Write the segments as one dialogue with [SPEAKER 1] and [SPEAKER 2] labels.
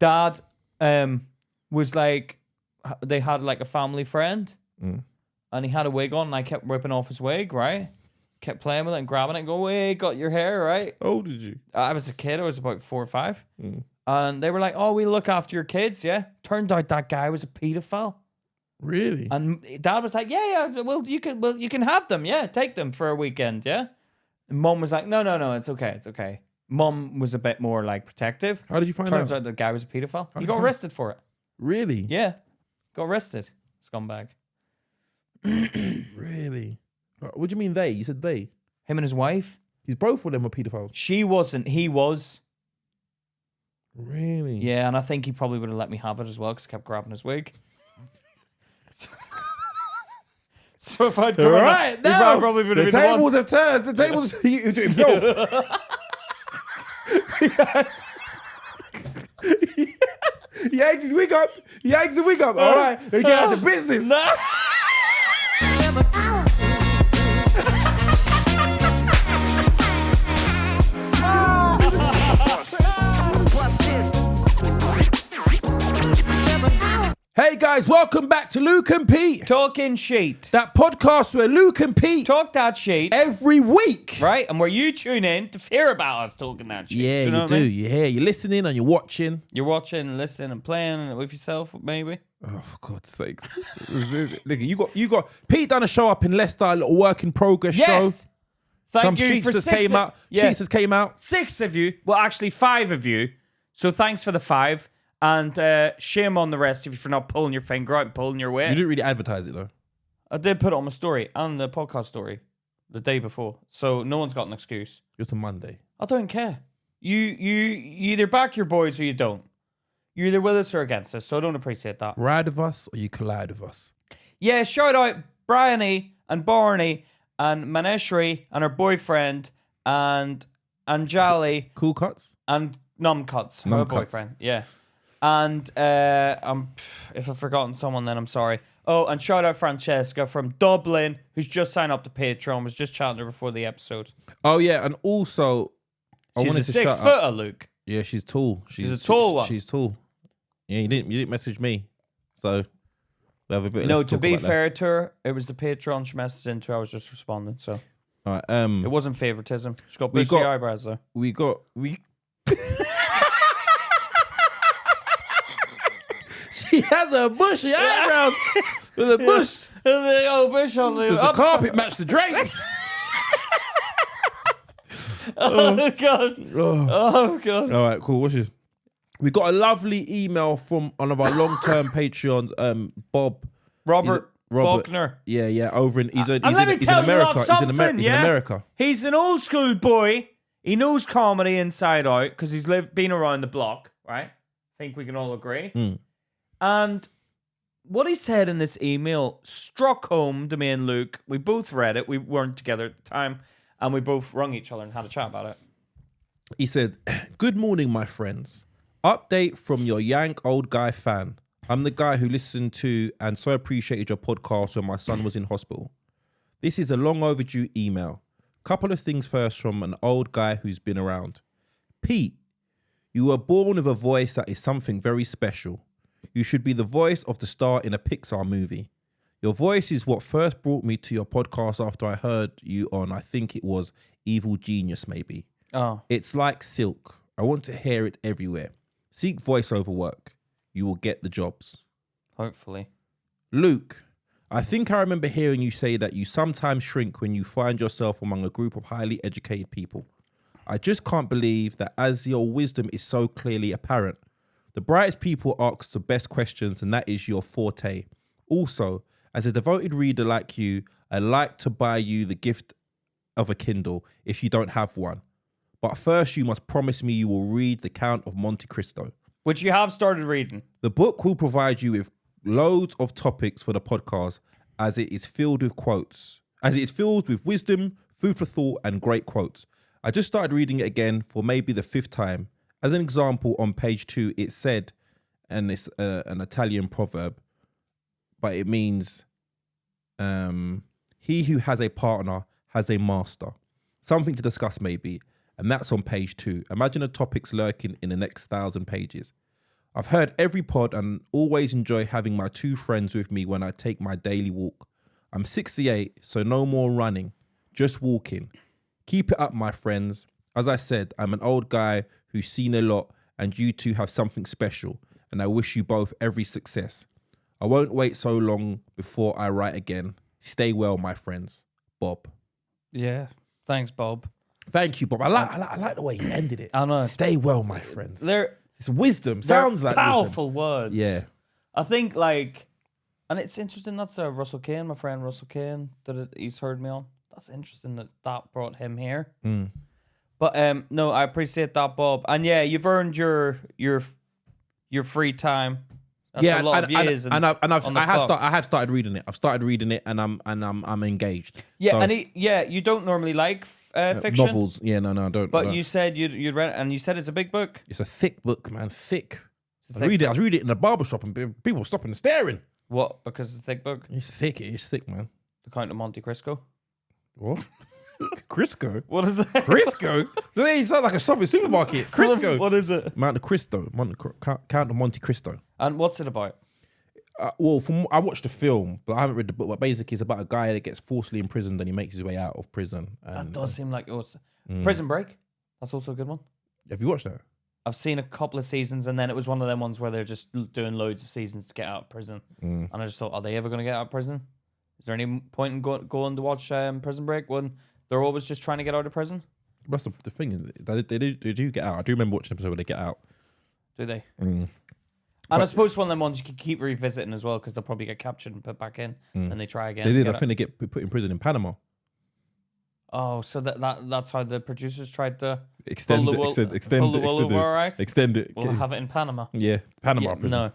[SPEAKER 1] dad was like, they had like a family friend, and he had a wig on, and I kept ripping off his wig, right? Kept playing with it and grabbing it and going, "Hey, got your hair, right?"
[SPEAKER 2] How old did you?
[SPEAKER 1] I was a kid. I was about 4 or 5. And they were like, "Oh, we look after your kids, yeah." Turned out that guy was a pedophile.
[SPEAKER 2] Really?
[SPEAKER 1] And dad was like, "Yeah, well, you can have them, yeah, take them for a weekend, yeah." And mum was like, "No, it's okay. Mum was a bit more like protective.
[SPEAKER 2] How did you find
[SPEAKER 1] Turns
[SPEAKER 2] out?
[SPEAKER 1] out the guy was a pedophile. He got arrested for it.
[SPEAKER 2] Really?
[SPEAKER 1] Yeah, got arrested. Scumbag.
[SPEAKER 2] Really? What do you mean they? You said they.
[SPEAKER 1] Him and his wife.
[SPEAKER 2] He's both of them are pedophiles.
[SPEAKER 1] She wasn't. He was.
[SPEAKER 2] Really?
[SPEAKER 1] Yeah, and I think he probably would have let me have it as well because I kept grabbing his wig. So if I'd grown
[SPEAKER 2] Right,
[SPEAKER 1] up,
[SPEAKER 2] now
[SPEAKER 1] I probably would have
[SPEAKER 2] the
[SPEAKER 1] been
[SPEAKER 2] tables have turned. The tables he to himself. He yanked his wig up. All right, they get out of business.
[SPEAKER 1] No.
[SPEAKER 2] Hey guys, welcome back to Luke and Pete.
[SPEAKER 1] Talking shit.
[SPEAKER 2] That podcast where Luke and Pete
[SPEAKER 1] Talk that shit.
[SPEAKER 2] every week.
[SPEAKER 1] Right? And where you tune in to hear about us talking that shit.
[SPEAKER 2] Yeah,
[SPEAKER 1] you know what
[SPEAKER 2] do.
[SPEAKER 1] I mean?
[SPEAKER 2] You're listening and you're watching.
[SPEAKER 1] You're watching and listening and playing with yourself, maybe.
[SPEAKER 2] Oh, for God's sakes. Look, you got Pete done a show up in Leicester, a little work in progress show.
[SPEAKER 1] Yes. Thank
[SPEAKER 2] Some
[SPEAKER 1] you for
[SPEAKER 2] cheaters
[SPEAKER 1] 6
[SPEAKER 2] came out.
[SPEAKER 1] Yes.
[SPEAKER 2] Cheaters came out.
[SPEAKER 1] 6 of you. Well, actually 5 of you. So thanks for the 5. And shame on the rest of you for not pulling your finger out and pulling your
[SPEAKER 2] You
[SPEAKER 1] weight.
[SPEAKER 2] didn't really advertise it though.
[SPEAKER 1] I did put it on my story and the podcast story the day before. So no one's got an excuse.
[SPEAKER 2] It was a Monday.
[SPEAKER 1] I don't care. You either back your boys or you don't. You're either with us or against us. So I don't appreciate that.
[SPEAKER 2] Ride with us or you collide with us.
[SPEAKER 1] Yeah, shout out Bryony and Barney and Maneshri and her boyfriend and Anjali
[SPEAKER 2] Cool cuts?
[SPEAKER 1] and Numcuts, her
[SPEAKER 2] Numcuts.
[SPEAKER 1] boyfriend. Yeah. And if I've forgotten someone, then I'm sorry. Oh, and shout out Francesca from Dublin, who's just signed up to Patreon, was just chatting to her before the episode.
[SPEAKER 2] Oh yeah, and also
[SPEAKER 1] She's
[SPEAKER 2] wanted
[SPEAKER 1] a
[SPEAKER 2] to
[SPEAKER 1] 6
[SPEAKER 2] shout out-
[SPEAKER 1] footer, Luke.
[SPEAKER 2] Yeah, she's tall.
[SPEAKER 1] She's a tall one.
[SPEAKER 2] She's tall. Yeah, you didn't message me, so we have a bit.
[SPEAKER 1] You know,
[SPEAKER 2] let's
[SPEAKER 1] to
[SPEAKER 2] talk
[SPEAKER 1] be
[SPEAKER 2] about that.
[SPEAKER 1] fair to her, it was the Patreon she messaged into. I was just responding, so
[SPEAKER 2] All right.
[SPEAKER 1] it wasn't favoritism. She got
[SPEAKER 2] We
[SPEAKER 1] bushy
[SPEAKER 2] got-
[SPEAKER 1] eyebrows though.
[SPEAKER 2] She has a bushy eyebrows with a bush.
[SPEAKER 1] The old bush on the
[SPEAKER 2] Does the
[SPEAKER 1] up-
[SPEAKER 2] carpet match the drapes?
[SPEAKER 1] Oh god!
[SPEAKER 2] Oh.
[SPEAKER 1] Oh god!
[SPEAKER 2] All right, cool. What's this? We got a lovely email from one of our long-term Patreons, Bob.
[SPEAKER 1] Robert
[SPEAKER 2] Robert.
[SPEAKER 1] Faulkner.
[SPEAKER 2] Yeah, over in he's in
[SPEAKER 1] let me tell you
[SPEAKER 2] America.
[SPEAKER 1] lot something,
[SPEAKER 2] He's in
[SPEAKER 1] yeah?
[SPEAKER 2] America.
[SPEAKER 1] He's an old school boy. He knows comedy inside out because he's been around the block, right? I think we can all agree. And what he said in this email struck home to me and Luke. We both read it. We weren't together at the time. And we both rung each other and had a chat about it.
[SPEAKER 2] He said, "Good morning, my friends. Update from your Yank old guy fan. I'm the guy who listened to and so appreciated your podcast when my son was in hospital. This is a long overdue email. Couple of things first from an old guy who's been around. Pete, you were born with a voice that is something very special. You should be the voice of the star in a Pixar movie. Your voice is what first brought me to your podcast after I heard you on, I think it was Evil Genius maybe.
[SPEAKER 1] Oh.
[SPEAKER 2] It's like silk. I want to hear it everywhere. Seek voiceover work. You will get the jobs.
[SPEAKER 1] Hopefully.
[SPEAKER 2] Luke, I think I remember hearing you say that you sometimes shrink when you find yourself among a group of highly educated people. I just can't believe that as your wisdom is so clearly apparent. The brightest people ask the best questions and that is your forte. Also, as a devoted reader like you, I'd like to buy you the gift of a Kindle if you don't have one. But first you must promise me you will read The Count of Monte Cristo.
[SPEAKER 1] Which you have started reading.
[SPEAKER 2] The book will provide you with loads of topics for the podcast as it is filled with quotes. As it is filled with wisdom, food for thought, and great quotes. I just started reading it again for maybe the 5th time. As an example, on page 2, it said, and it's an Italian proverb, but it means he who has a partner has a master. Something to discuss maybe. And that's on page 2. Imagine the topics lurking in the next 1,000 pages. I've heard every pod and always enjoy having my 2 friends with me when I take my daily walk. I'm 68, so no more running, just walking. Keep it up, my friends. As I said, I'm an old guy who's seen a lot, and you two have something special, and I wish you both every success. I won't wait so long before I write again. Stay well, my friends. Bob.
[SPEAKER 1] Yeah. Thanks, Bob.
[SPEAKER 2] Thank you, Bob. I like the way you ended it.
[SPEAKER 1] I know.
[SPEAKER 2] Stay well, my friends.
[SPEAKER 1] They're
[SPEAKER 2] It's wisdom. Sounds like
[SPEAKER 1] powerful
[SPEAKER 2] wisdom.
[SPEAKER 1] words.
[SPEAKER 2] Yeah.
[SPEAKER 1] I think like, and it's interesting. That's Russell Kane, my friend Russell Kane, he's heard me on. That's interesting that brought him here. But no, I appreciate that, Bob. And yeah, you've earned your free time. That's a lot of years.
[SPEAKER 2] I have started reading it. I've started reading it, and I'm engaged.
[SPEAKER 1] Yeah,
[SPEAKER 2] So,
[SPEAKER 1] and you don't normally like fiction
[SPEAKER 2] novels. Yeah, no, I don't.
[SPEAKER 1] But
[SPEAKER 2] I don't.
[SPEAKER 1] you said you'd read it, and you said it's a big book.
[SPEAKER 2] It's a thick book, man. Thick.
[SPEAKER 1] It's a
[SPEAKER 2] I
[SPEAKER 1] thick
[SPEAKER 2] was reading it in a barbershop, and people were stopping and staring.
[SPEAKER 1] What? Because it's a thick book.
[SPEAKER 2] It's thick. It's thick, man.
[SPEAKER 1] The Count of Monte Cristo.
[SPEAKER 2] What? Crisco?
[SPEAKER 1] What is that?
[SPEAKER 2] Crisco? It sounds like a shopping supermarket. Crisco.
[SPEAKER 1] What is it?
[SPEAKER 2] Mount Cristo. Count of Monte Cristo.
[SPEAKER 1] And what's it about?
[SPEAKER 2] Well, I watched the film, but I haven't read the book. But basically, it's about a guy that gets forcibly imprisoned and he makes his way out of prison. And,
[SPEAKER 1] That does seem like it was Prison Break. That's also a good one.
[SPEAKER 2] Have you watched that?
[SPEAKER 1] I've seen a couple of seasons, and then it was one of them ones where they're just doing loads of seasons to get out of prison. And I just thought, are they ever going to get out of prison? Is there any point in going to watch Prison Break when they're always just trying to get out of prison?
[SPEAKER 2] That's the thing. Is they do get out. I do remember watching an episode where they get out.
[SPEAKER 1] Do they? And I suppose one of them ones you can keep revisiting as well, because they'll probably get captured and put back in, and they try again.
[SPEAKER 2] They did. I think they get put in prison in Panama.
[SPEAKER 1] Oh, so that's how the producers tried to
[SPEAKER 2] Extend
[SPEAKER 1] pull the wool over our eyes?
[SPEAKER 2] Extend it.
[SPEAKER 1] We'll have it in Panama.
[SPEAKER 2] Yeah, Panama prison.
[SPEAKER 1] No.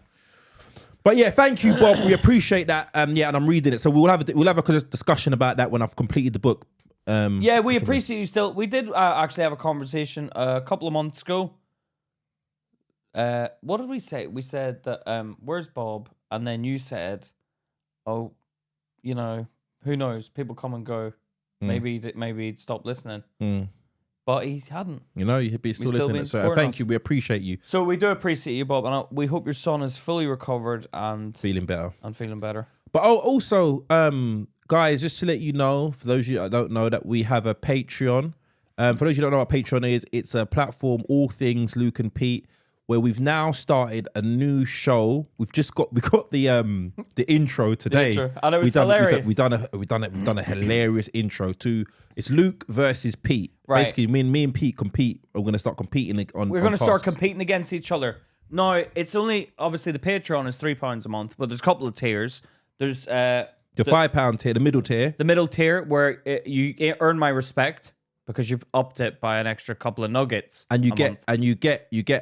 [SPEAKER 2] But yeah, thank you, Bob. We appreciate that. Yeah, and I'm reading it, so we'll have a discussion about that when I've completed the book.
[SPEAKER 1] Yeah, we appreciate you still. We did actually have a conversation a couple of months ago. What did we say? We said that where's Bob? And then you said, oh, who knows? People come and go. Maybe he'd stop listening. But he hadn't.
[SPEAKER 2] He'd be still listening. So thank you. We appreciate you.
[SPEAKER 1] So we do appreciate you, Bob, and we hope your son is fully recovered and
[SPEAKER 2] feeling better.
[SPEAKER 1] But
[SPEAKER 2] also, guys, just to let you know, for those of you that don't know, that we have a Patreon. For those of you who don't know what Patreon is, it's a platform, all things Luke and Pete, where we've now started a new show. We got the intro today,
[SPEAKER 1] and it was hilarious.
[SPEAKER 2] We've done a hilarious intro to it's Luke versus Pete.
[SPEAKER 1] Right.
[SPEAKER 2] Basically, me and Pete compete. We're going to start competing on.
[SPEAKER 1] We're going to start competing against each other. Now it's only obviously the Patreon is £3 a month, but there's a couple of tiers. There's the
[SPEAKER 2] £5 tier, the middle tier,
[SPEAKER 1] where you earn my respect, because you've upped it by an extra couple of nuggets,
[SPEAKER 2] and you get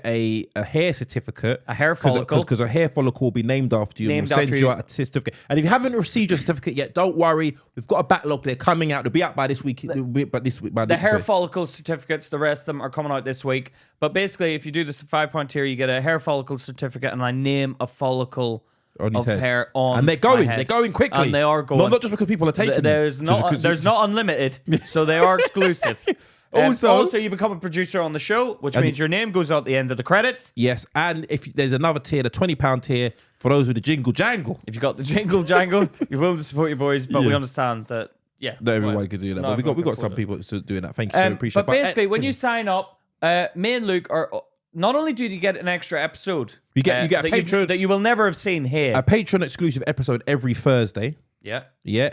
[SPEAKER 2] a hair certificate,
[SPEAKER 1] a hair follicle,
[SPEAKER 2] because a hair follicle will be named after you. We'll send you out a certificate. And if you haven't received your certificate yet, don't worry. We've got a backlog. They're coming out. They'll be out by this week. The
[SPEAKER 1] hair follicle certificates, the rest of them are coming out this week. But basically, if you do this £5 tier, you get a hair follicle certificate, and I name a follicle of hair on,
[SPEAKER 2] and they're going quickly,
[SPEAKER 1] and they are going.
[SPEAKER 2] Not just because people are taking
[SPEAKER 1] there's not unlimited, so they are exclusive. Also, you become a producer on the show, which means your name goes out at the end of the credits.
[SPEAKER 2] Yes, and if there's another tier, the £20 tier for those with the jingle jangle.
[SPEAKER 1] If you got the jingle jangle, you're willing to support your boys, but we understand that. Yeah,
[SPEAKER 2] not everyone could do that, but we got some people doing that. Thank you, so appreciate it.
[SPEAKER 1] But basically, when you sign up, me and Luke are. Not only do you get an extra episode,
[SPEAKER 2] you get a Patreon
[SPEAKER 1] that you will never have seen here.
[SPEAKER 2] A Patreon exclusive episode every Thursday.
[SPEAKER 1] Yeah,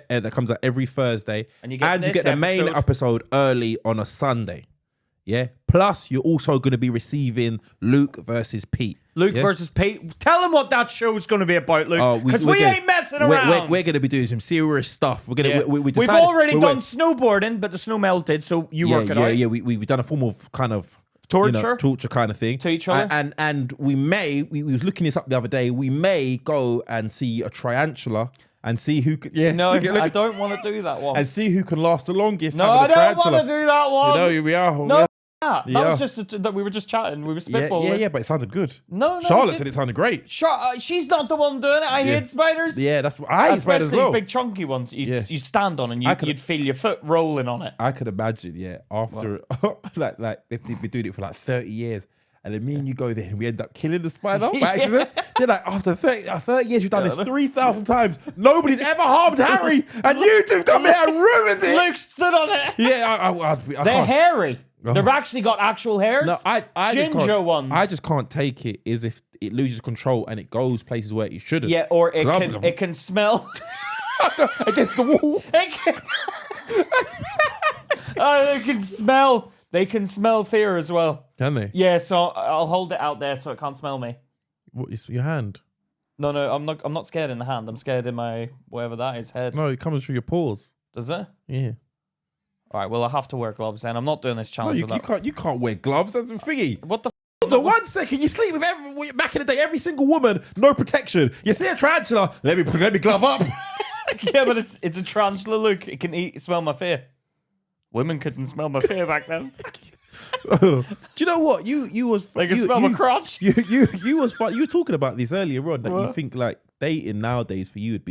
[SPEAKER 2] that comes out every Thursday,
[SPEAKER 1] and you get
[SPEAKER 2] the main episode early on a Sunday. Yeah. Plus, you're also going to be receiving Luke versus Pete.
[SPEAKER 1] Versus Pete. Tell them what that show's going to be about, Luke. Because we ain't messing around.
[SPEAKER 2] We're going to be doing some serious stuff. We've
[SPEAKER 1] already done snowboarding, but the snow melted, so you work it out.
[SPEAKER 2] Yeah, we've done a form of kind of
[SPEAKER 1] torture
[SPEAKER 2] kind of thing
[SPEAKER 1] to each other,
[SPEAKER 2] and we was looking this up the other day. We may go and see a tarantula and see who can. Yeah,
[SPEAKER 1] no, I don't want to do that one.
[SPEAKER 2] And see who can last the longest.
[SPEAKER 1] No, I don't want to do that one.
[SPEAKER 2] Here we are.
[SPEAKER 1] No, that was just that we were just chatting. We were spitballing.
[SPEAKER 2] Yeah, but it sounded good.
[SPEAKER 1] No,
[SPEAKER 2] Charlotte said it sounded great.
[SPEAKER 1] She's not the one doing it. I hate spiders.
[SPEAKER 2] Yeah, I hate spiders as well.
[SPEAKER 1] Especially big chunky ones. You stand on and you'd feel your foot rolling on it.
[SPEAKER 2] I could imagine. Yeah, after like they've been doing it for like 30 years. and then me and you go there and we end up killing the spider by accident. They're like, after 30 years, you've done this 3,000 times. Nobody's ever harmed Harry, and you two come here and ruined it.
[SPEAKER 1] Luke stood on it.
[SPEAKER 2] Yeah, I
[SPEAKER 1] They're
[SPEAKER 2] can't.
[SPEAKER 1] hairy. They've actually got actual hairs.
[SPEAKER 2] No, I just
[SPEAKER 1] Ginger
[SPEAKER 2] can't,
[SPEAKER 1] ones.
[SPEAKER 2] I just can't take it is if it loses control and it goes places where it shouldn't.
[SPEAKER 1] Yeah, or it can smell
[SPEAKER 2] against the wall.
[SPEAKER 1] They can smell. They can smell fear as well.
[SPEAKER 2] Can they?
[SPEAKER 1] Yeah, so I'll hold it out there so it can't smell me.
[SPEAKER 2] What is your hand?
[SPEAKER 1] No, I'm not scared in the hand. I'm scared in my whatever that is head.
[SPEAKER 2] No, it comes through your pores.
[SPEAKER 1] Does it?
[SPEAKER 2] Yeah.
[SPEAKER 1] All right. Well, I have to wear gloves then. I'm not doing this
[SPEAKER 2] No,
[SPEAKER 1] challenge.
[SPEAKER 2] you can't wear gloves. That's the thingy.
[SPEAKER 1] What the?
[SPEAKER 2] Hold on 1 second. You sleep with back in the day. Every single woman, no protection. You see a tarantula? Let me glove up.
[SPEAKER 1] Yeah, but it's a tarantula. Look, it can smell my fear. Women couldn't smell my fear back then.
[SPEAKER 2] Do you know what? You was
[SPEAKER 1] They can smell my crotch.
[SPEAKER 2] You was fun. You were talking about this earlier on that you
[SPEAKER 1] What?
[SPEAKER 2] think like dating nowadays for you you'd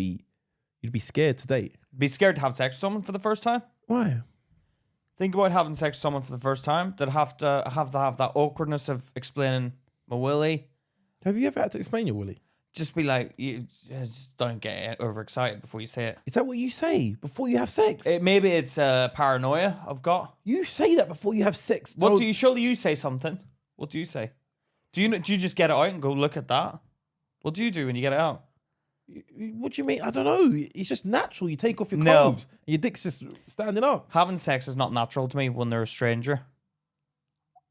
[SPEAKER 2] be scared to date.
[SPEAKER 1] Be scared to have sex with someone for the first time.
[SPEAKER 2] Why?
[SPEAKER 1] Think about having sex with someone for the first time. That have to have that awkwardness of explaining my willy.
[SPEAKER 2] Have you ever had to explain your willy?
[SPEAKER 1] Just be like, you just don't get overexcited before you say it.
[SPEAKER 2] Is that what you say before you have sex?
[SPEAKER 1] Maybe it's paranoia I've got.
[SPEAKER 2] You say that before you have sex.
[SPEAKER 1] What do you? Surely you say something. What do you say? Do you just get it out and go look at that? What do you do when you get it out?
[SPEAKER 2] What do you mean? I don't know. It's just natural. You take off your
[SPEAKER 1] No.
[SPEAKER 2] clothes. And your dick's just standing up.
[SPEAKER 1] Having sex is not natural to me when they're a stranger.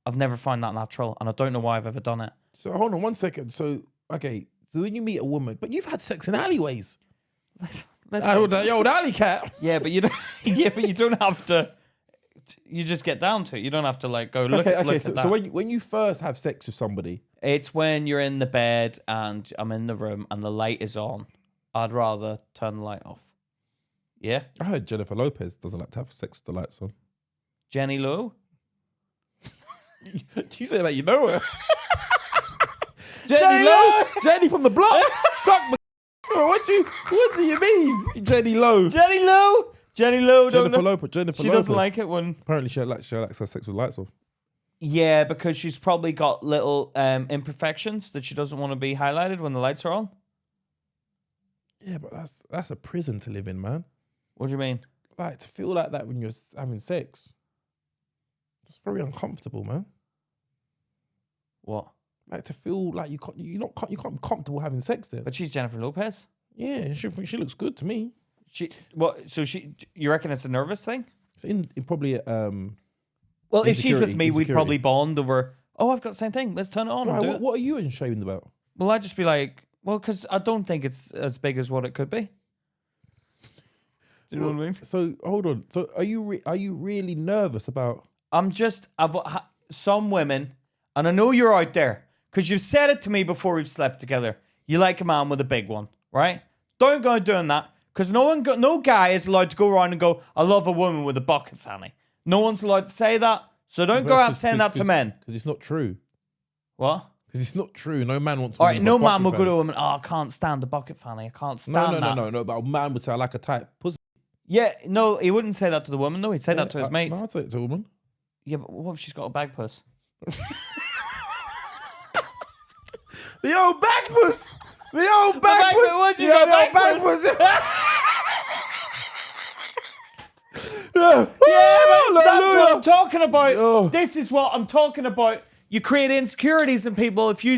[SPEAKER 1] I've never found that natural, and I don't know why I've ever done it.
[SPEAKER 2] So hold on 1 second. So okay. So when you meet a woman, but you've had sex in alleyways. The old alley cat.
[SPEAKER 1] Yeah, but you don't. Yeah, but you don't have to. You just get down to it. You don't have to like go look.
[SPEAKER 2] Okay.
[SPEAKER 1] Look
[SPEAKER 2] So,
[SPEAKER 1] at that.
[SPEAKER 2] so when you first have sex with somebody,
[SPEAKER 1] It's when you're in the bed and I'm in the room and the light is on. I'd rather turn the light off. Yeah?
[SPEAKER 2] I heard Jennifer Lopez doesn't like to have sex with the lights on.
[SPEAKER 1] Jenny Lou?
[SPEAKER 2] You say that you know her.
[SPEAKER 1] Jenny Lou!
[SPEAKER 2] Jenny from the block. Suck my. What do you mean, Jenny Lowe?
[SPEAKER 1] Jenny Lou! Jenny Lou,
[SPEAKER 2] Jennifer Lopez.
[SPEAKER 1] she doesn't like it when...
[SPEAKER 2] Apparently, she likes her sex with lights off.
[SPEAKER 1] Yeah, because she's probably got little imperfections that she doesn't want to be highlighted when the lights are on.
[SPEAKER 2] Yeah, but that's a prison to live in, man.
[SPEAKER 1] What do you mean?
[SPEAKER 2] Like to feel like that when you're having sex. It's very uncomfortable, man.
[SPEAKER 1] What?
[SPEAKER 2] Like to feel like you can't be comfortable having sex there.
[SPEAKER 1] But she's Jennifer Lopez.
[SPEAKER 2] Yeah, she looks good to me.
[SPEAKER 1] You reckon it's a nervous thing?
[SPEAKER 2] It's in probably
[SPEAKER 1] Well, if she's with
[SPEAKER 2] Insecurity,
[SPEAKER 1] me, we'd
[SPEAKER 2] insecurity.
[SPEAKER 1] probably bond over, oh, I've got the same thing. Let's turn it on and do it.
[SPEAKER 2] What are you ashamed about?
[SPEAKER 1] Well, I'd just be like, well, because I don't think it's as big as what it could be. Do you know what I mean?
[SPEAKER 2] So hold on. So are you really nervous about?
[SPEAKER 1] Some women, and I know you're out there, because you've said it to me before we've slept together. You like a man with a big one, right? Don't go doing that, because no guy is allowed to go around and go, I love a woman with a bucket fanny. No one's allowed to say that, so don't go out saying that to men.
[SPEAKER 2] Because it's not true.
[SPEAKER 1] What?
[SPEAKER 2] Because it's not true. No man wants.
[SPEAKER 1] All right, no man will go to a woman. Oh, I can't stand the bucket fanny. I can't stand that.
[SPEAKER 2] No. But a man would say, I like a tight pussy.
[SPEAKER 1] Yeah, no, he wouldn't say that to the woman, though. He'd say that to his mates.
[SPEAKER 2] No, I'd say it to a woman.
[SPEAKER 1] Yeah, but what if she's got a bag puss?
[SPEAKER 2] The old back puss. The old back puss.
[SPEAKER 1] What you got bag puss?
[SPEAKER 2] Yeah,
[SPEAKER 1] That's what I'm talking about.
[SPEAKER 2] Oh.
[SPEAKER 1] This is what I'm talking about. You create insecurities in people if you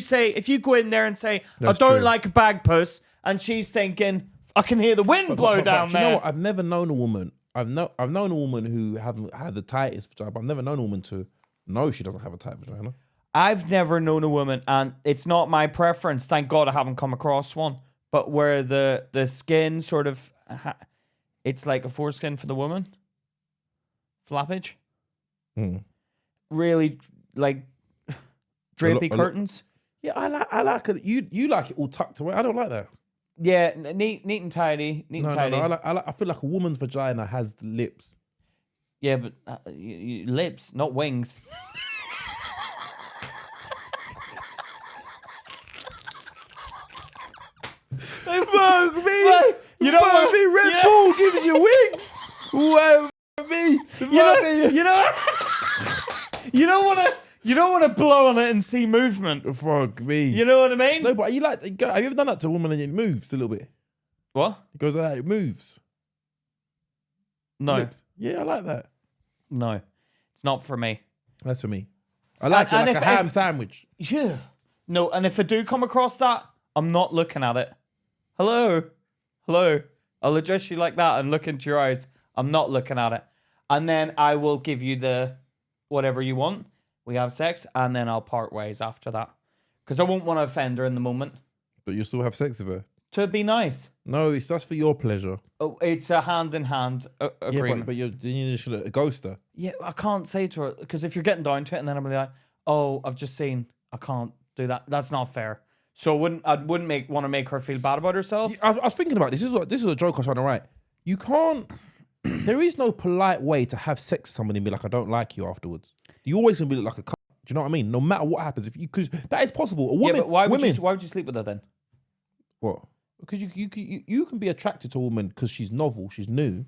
[SPEAKER 1] go in there and say,
[SPEAKER 2] That's
[SPEAKER 1] I don't
[SPEAKER 2] true.
[SPEAKER 1] like a bag puss, and she's thinking, I can hear the wind blow down
[SPEAKER 2] do you
[SPEAKER 1] there.
[SPEAKER 2] know what? I've never known a woman. I've known a woman who haven't had the tightest vagina. But I've never known a woman to know she doesn't have a tight vagina.
[SPEAKER 1] I've never known a woman, and it's not my preference. Thank God I haven't come across one. But where the skin sort of, it's like a foreskin for the woman. Flappage. Really, like, drapey curtains.
[SPEAKER 2] Yeah, I like it. You like it all tucked away. I don't like that.
[SPEAKER 1] Yeah, neat and tidy. Neat and tidy.
[SPEAKER 2] No. I feel like a woman's vagina has lips.
[SPEAKER 1] Yeah, but lips, not wings.
[SPEAKER 2] Fuck me.
[SPEAKER 1] You know what?
[SPEAKER 2] Red Bull gives you wings. Well, me.
[SPEAKER 1] You know You don't want to blow on it and see movement.
[SPEAKER 2] Fuck me.
[SPEAKER 1] You know what I mean?
[SPEAKER 2] No, but have you ever done that to a woman and it moves a little bit?
[SPEAKER 1] What?
[SPEAKER 2] It goes like that, it moves.
[SPEAKER 1] No.
[SPEAKER 2] Lips. Yeah, I like that.
[SPEAKER 1] No. It's not for me.
[SPEAKER 2] That's for me. I like it like a ham sandwich.
[SPEAKER 1] Yeah. No, and if I do come across that, I'm not looking at it. Hello. I'll address you like that and look into your eyes. I'm not looking at it. And then I will give you the whatever you want. We have sex, and then I'll part ways after that. Because I won't want to offend her in the moment.
[SPEAKER 2] But you still have sex with her?
[SPEAKER 1] To be nice.
[SPEAKER 2] No, it's just for your pleasure.
[SPEAKER 1] Oh, it's a hand-in-hand agreement.
[SPEAKER 2] Yeah, but you're a ghoster.
[SPEAKER 1] Yeah, I can't say to her, because if you're getting down to it, and then I'm like, oh, I've just seen, I can't do that. That's not fair. So I wouldn't want to make her feel bad about herself.
[SPEAKER 2] I was thinking about this. This is a joke I was trying to write. You can't. There is no polite way to have sex with somebody and be like, I don't like you afterwards. You always gonna be like a cunt. Do you know what I mean? No matter what happens, because that is possible. A woman,
[SPEAKER 1] yeah, but why would you sleep with her then?
[SPEAKER 2] What? Because you can be attracted to a woman because she's novel, she's new.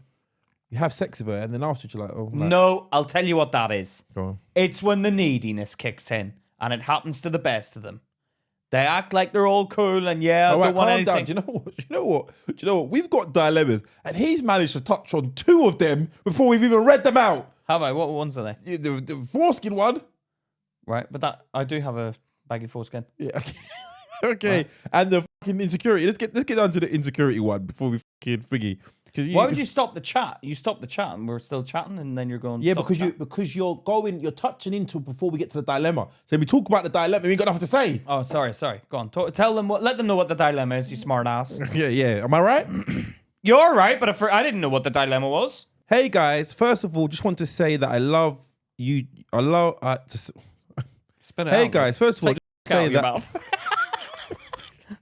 [SPEAKER 2] You have sex with her, and then after you're like, oh
[SPEAKER 1] no, I'll tell you what that is.
[SPEAKER 2] Go on.
[SPEAKER 1] It's when the neediness kicks in, and it happens to the best of them. They act like they're all cool and I don't want anything.
[SPEAKER 2] Down. Do you know what? We've got dilemmas, and he's managed to touch on 2 of them before we've even read them out.
[SPEAKER 1] Have I? What ones are they?
[SPEAKER 2] The foreskin one.
[SPEAKER 1] Right, but that I do have a baggy foreskin.
[SPEAKER 2] Yeah. Okay. Right. And the fucking insecurity. Let's get down to the insecurity one before we fucking thingy.
[SPEAKER 1] Why would you stop the chat? You stop the chat and we're still chatting, and then you're going.
[SPEAKER 2] Yeah, because you're touching into before we get to the dilemma. So we talk about the dilemma, we ain't got nothing to say.
[SPEAKER 1] Oh, sorry. Go on. Tell them let them know what the dilemma is. You smart ass.
[SPEAKER 2] Yeah. Am I right?
[SPEAKER 1] You're right, but I didn't know what the dilemma was.
[SPEAKER 2] Hey guys, first of all, just want to say that I love you.
[SPEAKER 1] Spit it
[SPEAKER 2] hey
[SPEAKER 1] out,
[SPEAKER 2] guys, first of all, just say that.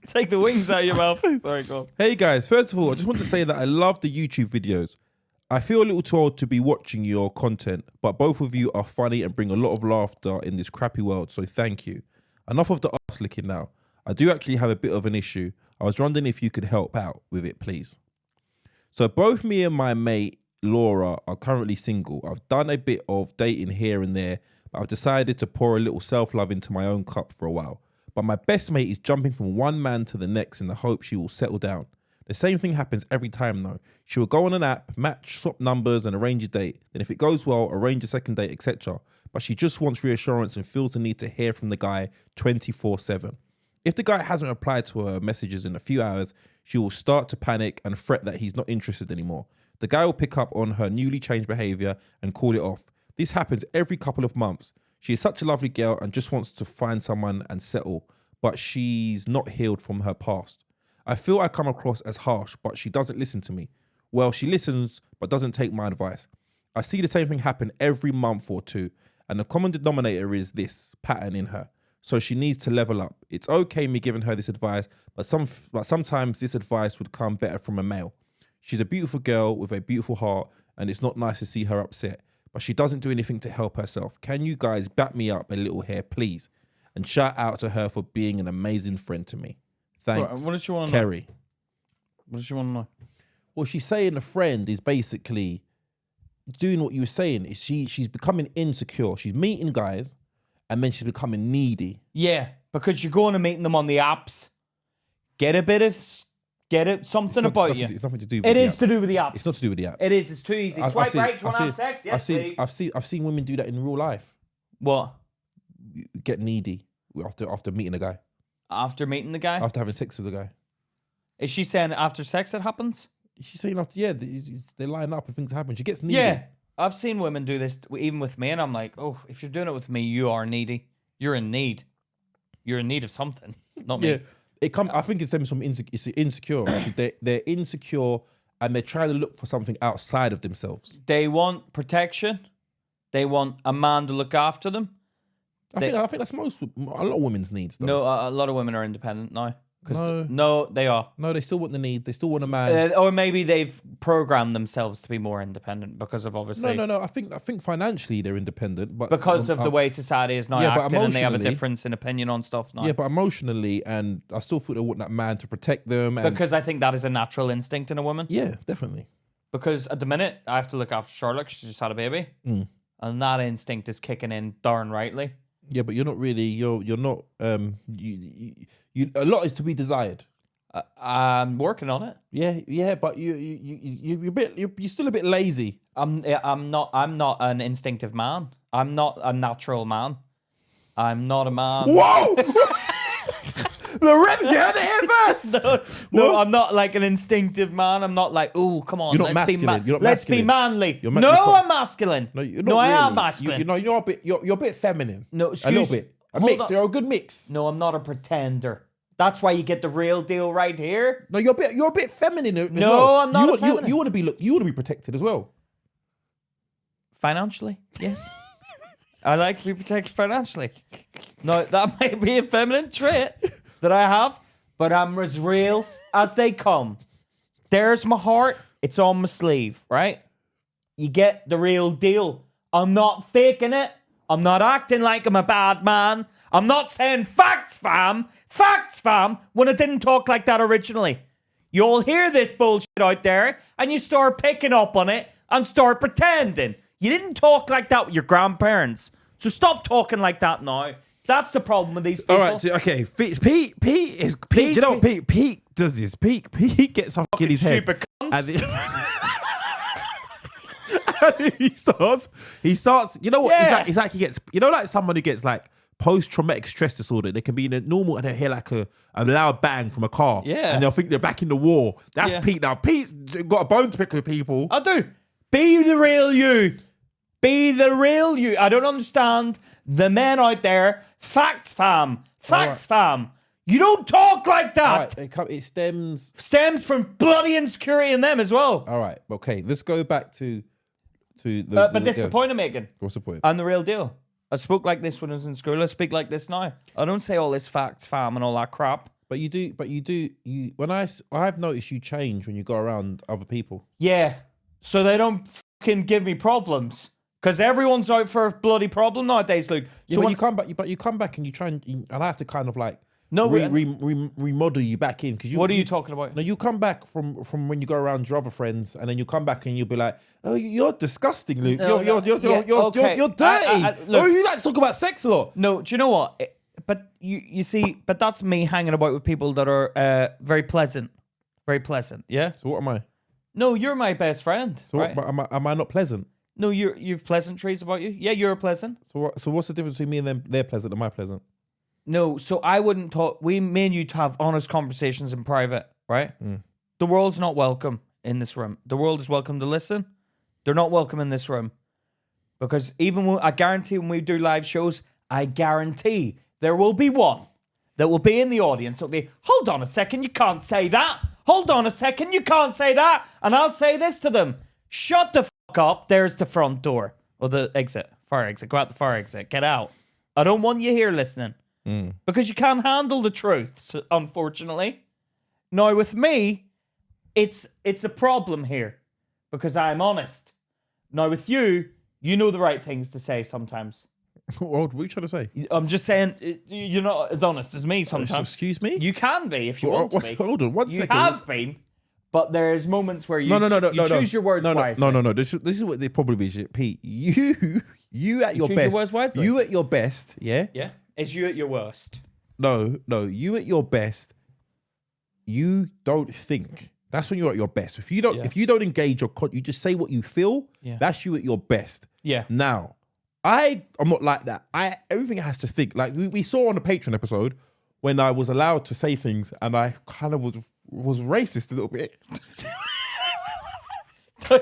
[SPEAKER 1] Take the wings out of your mouth. Sorry, go on.
[SPEAKER 2] Hey guys, first of all, I just want to say that I love the YouTube videos. I feel a little too old to be watching your content, but both of you are funny and bring a lot of laughter in this crappy world, so thank you. Enough of the arse licking now. I do actually have a bit of an issue. I was wondering if you could help out with it, please. So both me and my mate, Laura, are currently single. I've done a bit of dating here and there, but I've decided to pour a little self-love into my own cup for a while. But my best mate is jumping from one man to the next in the hope she will settle down. The same thing happens every time though. She will go on an app, match, swap numbers and arrange a date. Then if it goes well, arrange a second date, etc. But she just wants reassurance and feels the need to hear from the guy 24/7. If the guy hasn't replied to her messages in a few hours, she will start to panic and fret that he's not interested anymore. The guy will pick up on her newly changed behavior and call it off. This happens every couple of months. She is such a lovely girl and just wants to find someone and settle, but she's not healed from her past. I feel I come across as harsh, but she doesn't listen to me. Well, she listens, but doesn't take my advice. I see the same thing happen every month or two, and the common denominator is this pattern in her. So she needs to level up. It's okay me giving her this advice, but sometimes this advice would come better from a male. She's a beautiful girl with a beautiful heart, and it's not nice to see her upset, but she doesn't do anything to help herself. Can you guys back me up a little here, please? And shout out to her for being an amazing friend to me. Thanks,
[SPEAKER 1] what does she want to
[SPEAKER 2] Kerry.
[SPEAKER 1] know? What does she want to know?
[SPEAKER 2] Well, she's saying a friend is basically doing what you were saying. She's becoming insecure. She's meeting guys, and then she's becoming needy.
[SPEAKER 1] Yeah, because you're going to meeting them on the apps. Something about you.
[SPEAKER 2] It's nothing to do with
[SPEAKER 1] it
[SPEAKER 2] the
[SPEAKER 1] is
[SPEAKER 2] apps.
[SPEAKER 1] to do with the apps.
[SPEAKER 2] It's not to do with the apps.
[SPEAKER 1] It is. It's too easy. Swipe right. Do you want to have sex? Yes, please.
[SPEAKER 2] I've seen women do that in real life.
[SPEAKER 1] What?
[SPEAKER 2] Get needy after meeting a guy.
[SPEAKER 1] After meeting the guy?
[SPEAKER 2] After having sex with the guy.
[SPEAKER 1] Is she saying after sex it happens?
[SPEAKER 2] She's saying after, yeah, they line up and things happen. She gets needy.
[SPEAKER 1] Yeah. I've seen women do this even with me, and I'm like, oh, if you're doing it with me, you are needy. You're in need. You're in need of something, not me.
[SPEAKER 2] Yeah, I think it stems from insecure. They're insecure, and they're trying to look for something outside of themselves.
[SPEAKER 1] They want protection. They want a man to look after them.
[SPEAKER 2] I think that's a lot of women's needs, though.
[SPEAKER 1] No, a lot of women are independent now.
[SPEAKER 2] No,
[SPEAKER 1] they are.
[SPEAKER 2] No, they still want the need. They still want a man.
[SPEAKER 1] Or maybe they've programmed themselves to be more independent because of obviously.
[SPEAKER 2] No. I think financially they're independent, but
[SPEAKER 1] because of the way society is now acting, and they have a difference in opinion on stuff now.
[SPEAKER 2] Yeah, but emotionally, and I still feel they want that man to protect them.
[SPEAKER 1] Because I think that is a natural instinct in a woman.
[SPEAKER 2] Yeah, definitely.
[SPEAKER 1] Because at the minute I have to look after Charlotte. She just had a baby, and that instinct is kicking in darn rightly.
[SPEAKER 2] Yeah, but you're not really. You're not. You. A lot is to be desired.
[SPEAKER 1] I'm working on it.
[SPEAKER 2] Yeah, but you're still a bit lazy.
[SPEAKER 1] I'm not an instinctive man. I'm not a natural man. I'm not a man.
[SPEAKER 2] Whoa! You heard it here first.
[SPEAKER 1] No, I'm not like an instinctive man. I'm not like, oh, come on,
[SPEAKER 2] You're not masculine. You're not
[SPEAKER 1] let's be
[SPEAKER 2] masculine.
[SPEAKER 1] manly.
[SPEAKER 2] You're
[SPEAKER 1] I'm masculine.
[SPEAKER 2] No, you're not
[SPEAKER 1] I
[SPEAKER 2] really.
[SPEAKER 1] am masculine.
[SPEAKER 2] You're a bit. You're a bit feminine.
[SPEAKER 1] No,
[SPEAKER 2] a little bit. A
[SPEAKER 1] hold
[SPEAKER 2] mix.
[SPEAKER 1] on.
[SPEAKER 2] You're a good mix.
[SPEAKER 1] No, I'm not a pretender. That's why you get the real deal right here.
[SPEAKER 2] No, you're a bit feminine. As
[SPEAKER 1] No,
[SPEAKER 2] well.
[SPEAKER 1] I'm not feminine.
[SPEAKER 2] You want to be protected as well.
[SPEAKER 1] Financially, yes. I like to be protected financially. No, that might be a feminine trait that I have, but I'm as real as they come. There's my heart. It's on my sleeve, right? You get the real deal. I'm not faking it. I'm not acting like I'm a bad man. I'm not saying facts, fam, when I didn't talk like that originally. You'll hear this bullshit out there and you start picking up on it and start pretending. You didn't talk like that with your grandparents. So stop talking like that now. That's the problem with these people.
[SPEAKER 2] All right, so, okay. Pete is Pete. You know what Pete does this. Pete gets something in his head.
[SPEAKER 1] Stupid cunt.
[SPEAKER 2] And he starts. You know what?
[SPEAKER 1] Yeah.
[SPEAKER 2] It's like he gets. You know, like someone who gets like post-traumatic stress disorder. They can be in a normal and they hear like a loud bang from a car.
[SPEAKER 1] Yeah.
[SPEAKER 2] And they'll think they're back in the war. That's
[SPEAKER 1] Yeah.
[SPEAKER 2] Pete now. Pete's got a bone to pick with people.
[SPEAKER 1] I do. Be the real you. Be the real you. I don't understand the men out there. Facts, fam. Fam. You don't talk like that.
[SPEAKER 2] All right, it stems.
[SPEAKER 1] Stems from bloody insecurity in them as well.
[SPEAKER 2] All right, okay. Let's go back to the.
[SPEAKER 1] But this is the point I'm making.
[SPEAKER 2] What's the point?
[SPEAKER 1] I'm the real deal. I spoke like this when I was in school. I speak like this now. I don't say all this facts, fam, and all that crap.
[SPEAKER 2] But you do. When I've noticed you change when you go around other people.
[SPEAKER 1] Yeah. So they don't fucking give me problems. Because everyone's out for a bloody problem nowadays, Luke.
[SPEAKER 2] Yeah,
[SPEAKER 1] So
[SPEAKER 2] when you come back and you try and I have to kind of like
[SPEAKER 1] No,
[SPEAKER 2] remodel you back in because
[SPEAKER 1] what are you talking about?
[SPEAKER 2] No, you come back from when you go around your other friends, and then you come back and you'll be like, "Oh, you're disgusting, Luke.
[SPEAKER 1] No,
[SPEAKER 2] you're
[SPEAKER 1] okay.
[SPEAKER 2] you're dirty.
[SPEAKER 1] Look,
[SPEAKER 2] Oh, you like to talk about sex a lot."
[SPEAKER 1] No, do you know what? But you see, but that's me hanging about with people that are very pleasant, yeah.
[SPEAKER 2] So what am I?
[SPEAKER 1] No, you're my best friend.
[SPEAKER 2] So
[SPEAKER 1] right?
[SPEAKER 2] what, am I not pleasant?
[SPEAKER 1] No, you've pleasantries about you. Yeah, you're pleasant.
[SPEAKER 2] So what's the difference between me and them? They're pleasant. Am I pleasant?
[SPEAKER 1] No, so I wouldn't talk. Me and you to have honest conversations in private, right? The world's not welcome in this room. The world is welcome to listen. They're not welcome in this room. Because even when, I guarantee when we do live shows, I guarantee there will be one that will be in the audience. It'll be, hold on a second, you can't say that. Hold on a second, you can't say that. And I'll say this to them. Shut the fuck up. There's the front door. Or the exit. Fire exit. Go out the fire exit. Get out. I don't want you here listening. Because you can't handle the truth, unfortunately. Now, with me, it's a problem here. Because I'm honest. Now, with you, you know the right things to say sometimes.
[SPEAKER 2] What are you trying to say?
[SPEAKER 1] I'm just saying, you're not as honest as me sometimes.
[SPEAKER 2] Excuse me?
[SPEAKER 1] You can be if you want to be.
[SPEAKER 2] Hold on, one
[SPEAKER 1] you
[SPEAKER 2] second.
[SPEAKER 1] have been, but there's moments where you choose your words wisely.
[SPEAKER 2] No. This is what they probably be, Pete. You at your
[SPEAKER 1] choose
[SPEAKER 2] best.
[SPEAKER 1] your words wisely.
[SPEAKER 2] You at your best, yeah?
[SPEAKER 1] Yeah? Is you at your worst.
[SPEAKER 2] No. You at your best, you don't think. That's when you're at your best. If you don't engage you just say what you feel, that's you at your best.
[SPEAKER 1] Yeah.
[SPEAKER 2] Now, I'm not like that. Everything has to think. Like we saw on the Patreon episode when I was allowed to say things and I kind of was racist a little bit.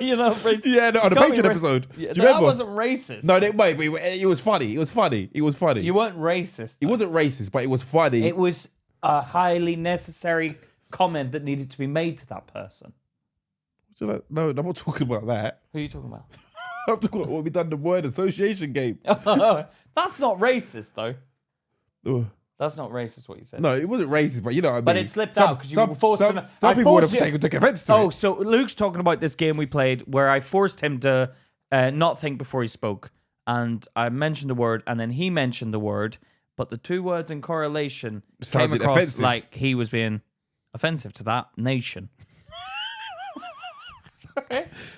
[SPEAKER 1] You're not racist.
[SPEAKER 2] Yeah, no, on the Patreon episode.
[SPEAKER 1] Yeah,
[SPEAKER 2] do you remember?
[SPEAKER 1] That wasn't racist.
[SPEAKER 2] No, wait, it was funny. It was funny.
[SPEAKER 1] You weren't racist.
[SPEAKER 2] It wasn't racist, but it was funny.
[SPEAKER 1] It was a highly necessary comment that needed to be made to that person.
[SPEAKER 2] No, I'm not talking about that.
[SPEAKER 1] Who are you talking about?
[SPEAKER 2] I'm talking about what we done the word association game.
[SPEAKER 1] That's not racist, though.
[SPEAKER 2] Ugh.
[SPEAKER 1] That's not racist what you said.
[SPEAKER 2] No, it wasn't racist, but you know what I mean.
[SPEAKER 1] But it slipped out because you were forced to...
[SPEAKER 2] Some people would have taken offense to it.
[SPEAKER 1] Oh, so Luke's talking about this game we played where I forced him to not think before he spoke. And I mentioned the word, and then he mentioned the word, but the two words in correlation came across
[SPEAKER 2] offensive.
[SPEAKER 1] like he was being offensive to that nation.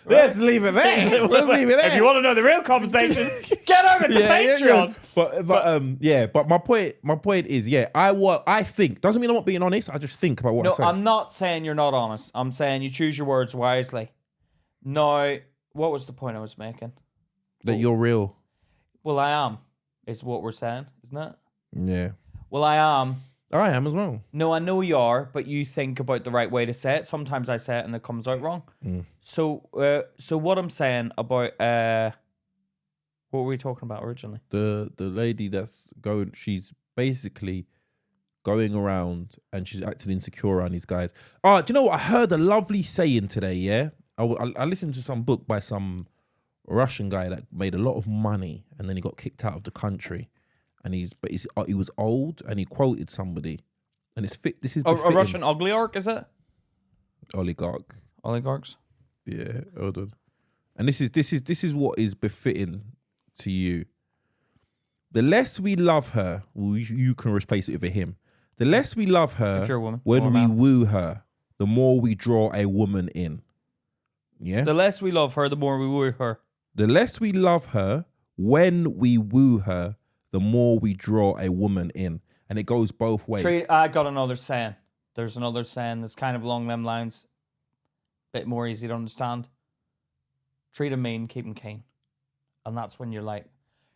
[SPEAKER 2] Let's leave it there. Let's leave it there.
[SPEAKER 1] If you want to know the real conversation, get over to Patreon.
[SPEAKER 2] But my point is, I think, doesn't mean I'm not being honest. I just think about what I say.
[SPEAKER 1] No, I'm not saying you're not honest. I'm saying you choose your words wisely. Now, what was the point I was making?
[SPEAKER 2] That you're real.
[SPEAKER 1] Well, I am, is what we're saying, isn't it?
[SPEAKER 2] Yeah.
[SPEAKER 1] Well, I am.
[SPEAKER 2] I am as well.
[SPEAKER 1] No, I know you are, but you think about the right way to say it. Sometimes I say it and it comes out wrong. So what I'm saying about what were we talking about originally?
[SPEAKER 2] The lady that's going, she's basically going around and she's acting insecure around these guys. Oh, do you know what? I heard a lovely saying today, yeah? I listened to some book by some Russian guy that made a lot of money and then he got kicked out of the country. And he was old and he quoted somebody. And it's fit. This is
[SPEAKER 1] a Russian oligarch, is it? Oligarchs?
[SPEAKER 2] Yeah, hold on. And this is what is befitting to you. The less we love her, well, you can replace it with a him. The less we love her,
[SPEAKER 1] if you're a woman,
[SPEAKER 2] when we woo her, the more we draw a woman in. Yeah.
[SPEAKER 1] The less we love her, the more we woo her.
[SPEAKER 2] The less we love her, when we woo her, the more we draw a woman in. And it goes both ways.
[SPEAKER 1] I got another saying. There's another saying that's kind of along them lines. Bit more easy to understand. Treat them mean, keep them keen. And that's when you're like...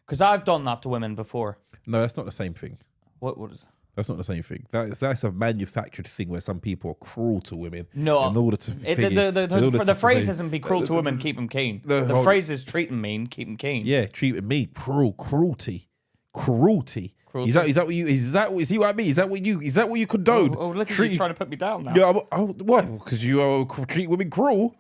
[SPEAKER 1] Because I've done that to women before.
[SPEAKER 2] No, that's not the same thing.
[SPEAKER 1] What is it?
[SPEAKER 2] That's not the same thing. That's a manufactured thing where some people are cruel to women.
[SPEAKER 1] No.
[SPEAKER 2] In order to...
[SPEAKER 1] the phrase isn't be cruel to women, keep them keen. The phrase is treat them mean, keep them keen.
[SPEAKER 2] Yeah, treat them mean. Cruelty. Is that what you? Is he what I mean? Is that what you condone?
[SPEAKER 1] Oh, look at you trying to put me down now.
[SPEAKER 2] Yeah, why? Because you treat women cruel.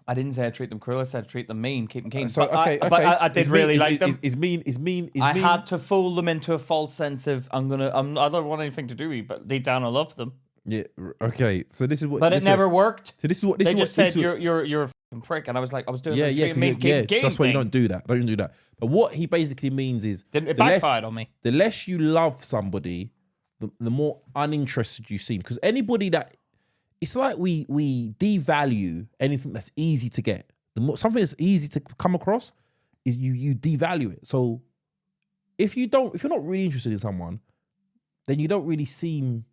[SPEAKER 1] I didn't say I treat them cruel. I said treat them mean, keep them keen.
[SPEAKER 2] So,
[SPEAKER 1] but I did really like them.
[SPEAKER 2] Is mean.
[SPEAKER 1] I had to fool them into a false sense of I don't want anything to do with you, but deep down I love them.
[SPEAKER 2] Yeah. Okay. So this is what.
[SPEAKER 1] But it never worked.
[SPEAKER 2] So this is what
[SPEAKER 1] they just said. You're a fucking prick, and I was like, I was doing
[SPEAKER 2] that's why you don't do that. Don't do that. But what he basically means is
[SPEAKER 1] it backfired on me.
[SPEAKER 2] The less you love somebody, the more uninterested you seem. Because anybody that, it's like we devalue anything that's easy to get. Something that's easy to come across is you devalue it. So if you're not really interested in someone, then you don't really seem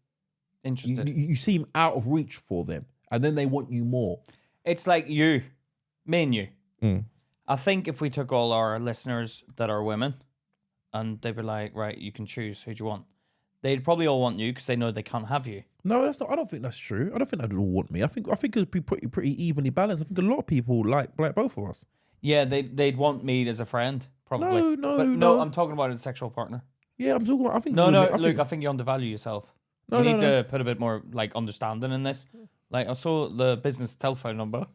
[SPEAKER 2] interested. You seem out of reach for them, and then they want you more.
[SPEAKER 1] It's like me and you. I think if we took all our listeners that are women and they were like, right, you can choose who do you want, they'd probably all want you because they know they can't have you.
[SPEAKER 2] No, that's not. I don't think that's true. I don't think they'd all want me. I think it'd be pretty evenly balanced. I think a lot of people like both of us.
[SPEAKER 1] Yeah, they'd want me as a friend, probably. No, I'm talking about as a sexual partner.
[SPEAKER 2] Yeah, I'm talking about. I think.
[SPEAKER 1] I think you undervalue yourself. You need to put a bit more like understanding in this. Like I saw the business telephone number.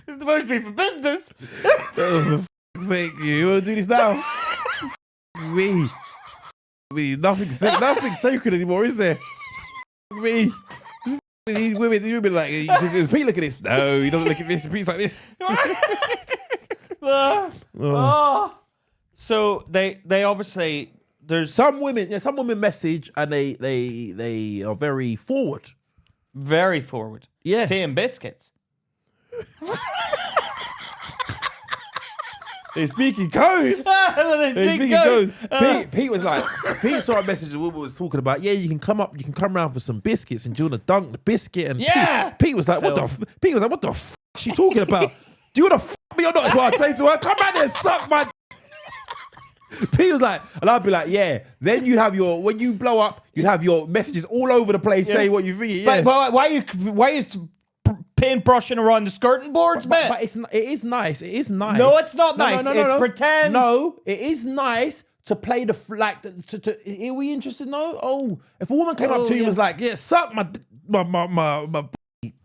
[SPEAKER 1] It's supposed to be for business.
[SPEAKER 2] Thank you. You want to do this now? Me, nothing sacred anymore, is there? Me. These women like, does Pete look at this? No, he doesn't look at this. Pete's like this.
[SPEAKER 1] So they obviously there's
[SPEAKER 2] some women message and they are very forward.
[SPEAKER 1] Very forward.
[SPEAKER 2] Yeah.
[SPEAKER 1] Tea and biscuits.
[SPEAKER 2] They're speaking code. They're speaking code. Pete was like, Pete saw a message a woman was talking about, yeah, you can come around for some biscuits and do you want to dunk the biscuit? And
[SPEAKER 1] yeah.
[SPEAKER 2] Pete was like, what the f is she talking about? Do you want to f me or not? Is what I'd say to her. Come out there and suck my Pete was like, and I'd be like, yeah. Then you'd have when you blow up, you'd have your messages all over the place saying what you think. Yeah.
[SPEAKER 1] But why is paintbrushing around the skirting boards, man?
[SPEAKER 2] But it is nice. It is nice.
[SPEAKER 1] No, it's not nice. It's pretend.
[SPEAKER 2] No, it is nice to play the like. Are we interested? No. Oh, if a woman came up to you and was like, yeah, suck my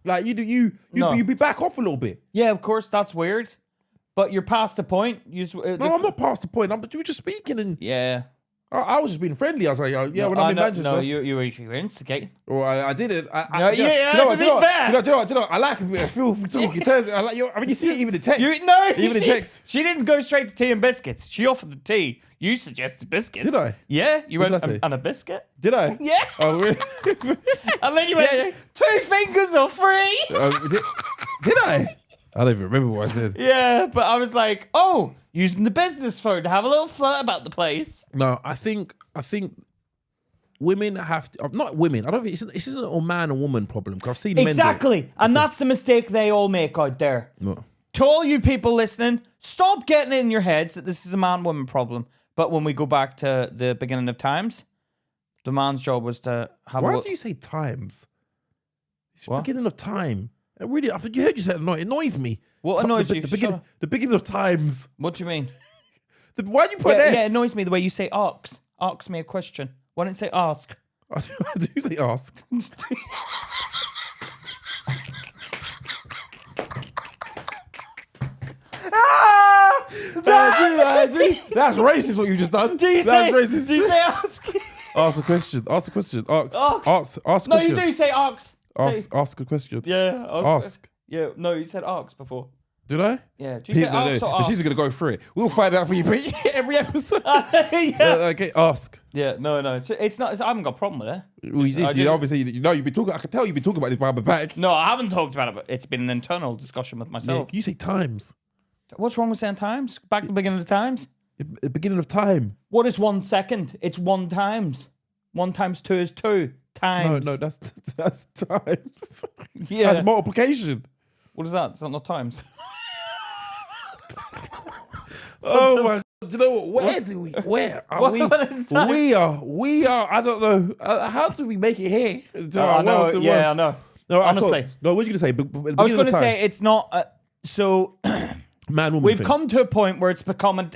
[SPEAKER 2] like you'd be back off a little bit.
[SPEAKER 1] Yeah, of course, that's weird. But you're past the point.
[SPEAKER 2] No, I'm not past the point. But you were just speaking and
[SPEAKER 1] yeah.
[SPEAKER 2] I was just being friendly. I was like, yeah,
[SPEAKER 1] No,
[SPEAKER 2] when I'm in
[SPEAKER 1] no,
[SPEAKER 2] Manchester.
[SPEAKER 1] no, you were instigating.
[SPEAKER 2] Or I didn't.
[SPEAKER 1] No, to be fair.
[SPEAKER 2] Do you know what? I like a bit of feel talk. It turns. I mean, you see it even in text. Even in text.
[SPEAKER 1] She didn't go straight to tea and biscuits. She offered the tea. You suggested biscuits.
[SPEAKER 2] Did I?
[SPEAKER 1] Yeah, you
[SPEAKER 2] What
[SPEAKER 1] went
[SPEAKER 2] did I say?
[SPEAKER 1] and a biscuit.
[SPEAKER 2] Did I?
[SPEAKER 1] Yeah.
[SPEAKER 2] Oh, really?
[SPEAKER 1] And then you went,
[SPEAKER 2] Yeah.
[SPEAKER 1] 2 fingers are free.
[SPEAKER 2] Did I? I don't even remember what I said.
[SPEAKER 1] Yeah, but I was like, oh, using the business phone to have a little flirt about the place.
[SPEAKER 2] No, I think women have to. Not women. I don't think this isn't a man and woman problem. Because I've seen men do it.
[SPEAKER 1] Exactly. And that's the mistake they all make out there.
[SPEAKER 2] No.
[SPEAKER 1] To all you people listening, stop getting it in your heads that this is a man-woman problem. But when we go back to the beginning of times, the man's job was to have
[SPEAKER 2] Why do you say times? It's
[SPEAKER 1] What?
[SPEAKER 2] the beginning of time. It really, I think you heard you say it annoys me.
[SPEAKER 1] What annoys you?
[SPEAKER 2] The beginning of times.
[SPEAKER 1] What do you mean?
[SPEAKER 2] Why do you put
[SPEAKER 1] Yeah,
[SPEAKER 2] an S?
[SPEAKER 1] it annoys me the way you say ask. Ask me a question. Why don't you say ask?
[SPEAKER 2] I do say asked. That's racist what you just done. That's racist.
[SPEAKER 1] Do you say ask?
[SPEAKER 2] Ask a question. Ask a question. Ask
[SPEAKER 1] Ask.
[SPEAKER 2] a question.
[SPEAKER 1] No, you do say ask.
[SPEAKER 2] Ask a question.
[SPEAKER 1] Yeah.
[SPEAKER 2] Ask.
[SPEAKER 1] Yeah, no, you said ask before.
[SPEAKER 2] Did I?
[SPEAKER 1] Yeah. Do you say ask or ask?
[SPEAKER 2] She's gonna go through it. We'll find out for you every episode.
[SPEAKER 1] Yeah.
[SPEAKER 2] Okay, ask.
[SPEAKER 1] Yeah, no. It's not. I haven't got a problem with it.
[SPEAKER 2] Well, obviously, you've been talking. I can tell you've been talking about this behind my back.
[SPEAKER 1] No, I haven't talked about it, but it's been an internal discussion with myself.
[SPEAKER 2] Yeah, you say times.
[SPEAKER 1] What's wrong with saying times? Back to the beginning of times?
[SPEAKER 2] The beginning of time.
[SPEAKER 1] What is 1 second? It's 1 times. 1 times 2 is 2 times.
[SPEAKER 2] No, that's times.
[SPEAKER 1] Yeah.
[SPEAKER 2] That's multiplication.
[SPEAKER 1] What is that? It's not times.
[SPEAKER 2] Oh my God. Do you know what? Where are we?
[SPEAKER 1] What is that?
[SPEAKER 2] We are, I don't know. How do we make it here?
[SPEAKER 1] I know. Yeah, I know.
[SPEAKER 2] No,
[SPEAKER 1] honestly.
[SPEAKER 2] No, what were you going to say?
[SPEAKER 1] I was going to say it's not. So
[SPEAKER 2] man, woman.
[SPEAKER 1] we've
[SPEAKER 2] thing.
[SPEAKER 1] come to a point where it's become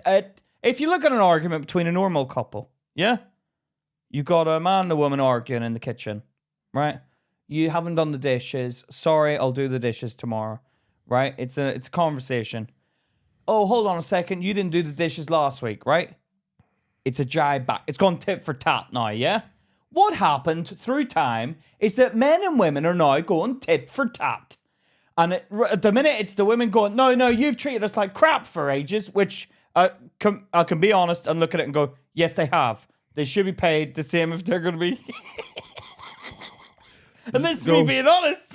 [SPEAKER 1] if you look at an argument between a normal couple, yeah, you got a man and a woman arguing in the kitchen, right? You haven't done the dishes. Sorry, I'll do the dishes tomorrow, right? It's a conversation. Oh, hold on a second. You didn't do the dishes last week, right? It's a jibe back. It's gone tit for tat now, yeah? What happened through time is that men and women are now going tit for tat. And at the minute, it's the women going, no, you've treated us like crap for ages, which I can be honest and look at it and go, yes, they have. They should be paid the same if they're going to be... And this is me being honest.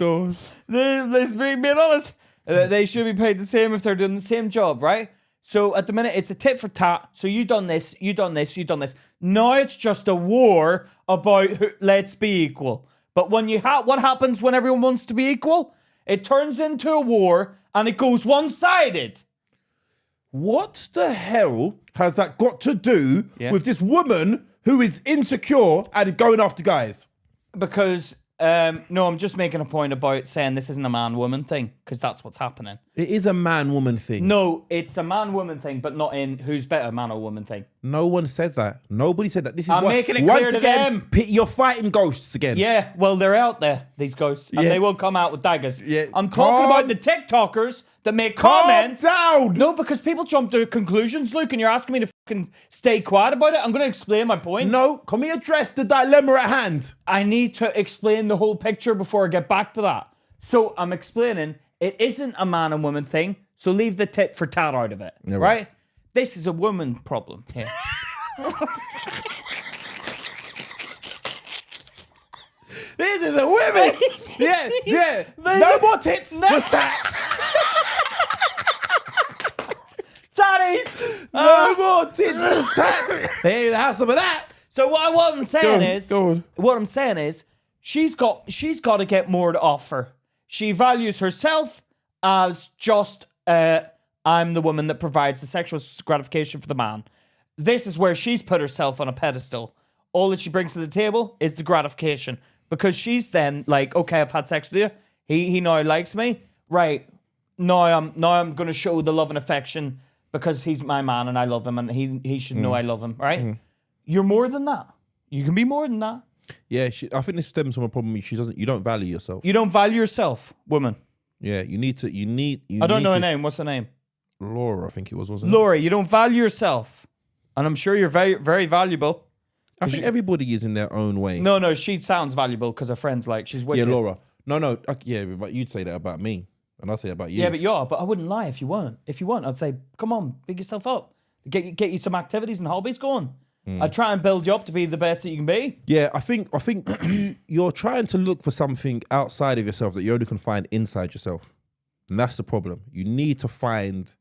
[SPEAKER 1] This is me being honest. They should be paid the same if they're doing the same job, right? So at the minute, it's a tit for tat. So you done this, you done this, you done this. Now it's just a war about let's be equal. But when what happens when everyone wants to be equal? It turns into a war and it goes one-sided.
[SPEAKER 2] What the hell has that got to do with this woman who is insecure and going after guys?
[SPEAKER 1] Because... no, I'm just making a point about saying this isn't a man-woman thing, because that's what's happening.
[SPEAKER 2] It is a man-woman thing.
[SPEAKER 1] No, it's a man-woman thing, but not in who's better, man or woman thing.
[SPEAKER 2] No one said that. Nobody said that. This is
[SPEAKER 1] I'm making it clear to them.
[SPEAKER 2] You're fighting ghosts again.
[SPEAKER 1] Yeah, well, they're out there, these ghosts, and they will come out with daggers.
[SPEAKER 2] Yeah.
[SPEAKER 1] I'm talking about the TikTokers that make comments.
[SPEAKER 2] Calm down.
[SPEAKER 1] No, because people jump to conclusions, Luke, and you're asking me to fucking stay quiet about it. I'm going to explain my point.
[SPEAKER 2] No, can we address the dilemma at hand?
[SPEAKER 1] I need to explain the whole picture before I get back to that. So I'm explaining it isn't a man and woman thing, so leave the tit for tat out of it, right? This is a woman problem here.
[SPEAKER 2] This is a women. Yeah. No more tits, just tats.
[SPEAKER 1] Tatties!
[SPEAKER 2] No more tits, just tats. Hey, have some of that.
[SPEAKER 1] So what I'm saying
[SPEAKER 2] Go on.
[SPEAKER 1] what I'm saying is, she's got to get more to offer. She values herself as just I'm the woman that provides the sexual gratification for the man. This is where she's put herself on a pedestal. All that she brings to the table is the gratification, because she's then like, okay, I've had sex with you. He now likes me, right? Now I'm going to show the love and affection because he's my man and I love him and he should know I love him, right? You're more than that. You can be more than that.
[SPEAKER 2] Yeah, I think this stems from a problem. You don't value yourself.
[SPEAKER 1] You don't value yourself, woman.
[SPEAKER 2] Yeah, you need.
[SPEAKER 1] I don't know her name. What's her name?
[SPEAKER 2] Laura, I think it was, wasn't it?
[SPEAKER 1] Laura, you don't value yourself. And I'm sure you're very, very valuable.
[SPEAKER 2] I think everybody is in their own way.
[SPEAKER 1] No, she sounds valuable because her friends like she's wicked.
[SPEAKER 2] Yeah, Laura. No, yeah, but you'd say that about me, and I say that about you.
[SPEAKER 1] Yeah, but I wouldn't lie if you weren't. If you weren't, I'd say, come on, big yourself up. Get you some activities and hobbies going. I'd try and build you up to be the best that you can be.
[SPEAKER 2] Yeah, I think you're trying to look for something outside of yourself that you only can find inside yourself. And that's the problem. You need to find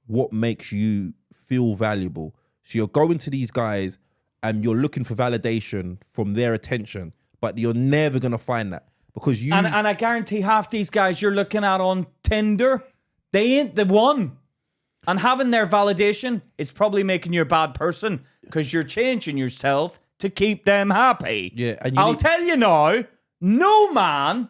[SPEAKER 2] what makes you feel valuable. So you're going to these guys and you're looking for validation from their attention, but you're never going to find that because you...
[SPEAKER 1] And I guarantee half these guys you're looking at on Tinder, they ain't the one. And having their validation is probably making you a bad person because you're changing yourself to keep them happy.
[SPEAKER 2] Yeah, and
[SPEAKER 1] I'll tell you now, no man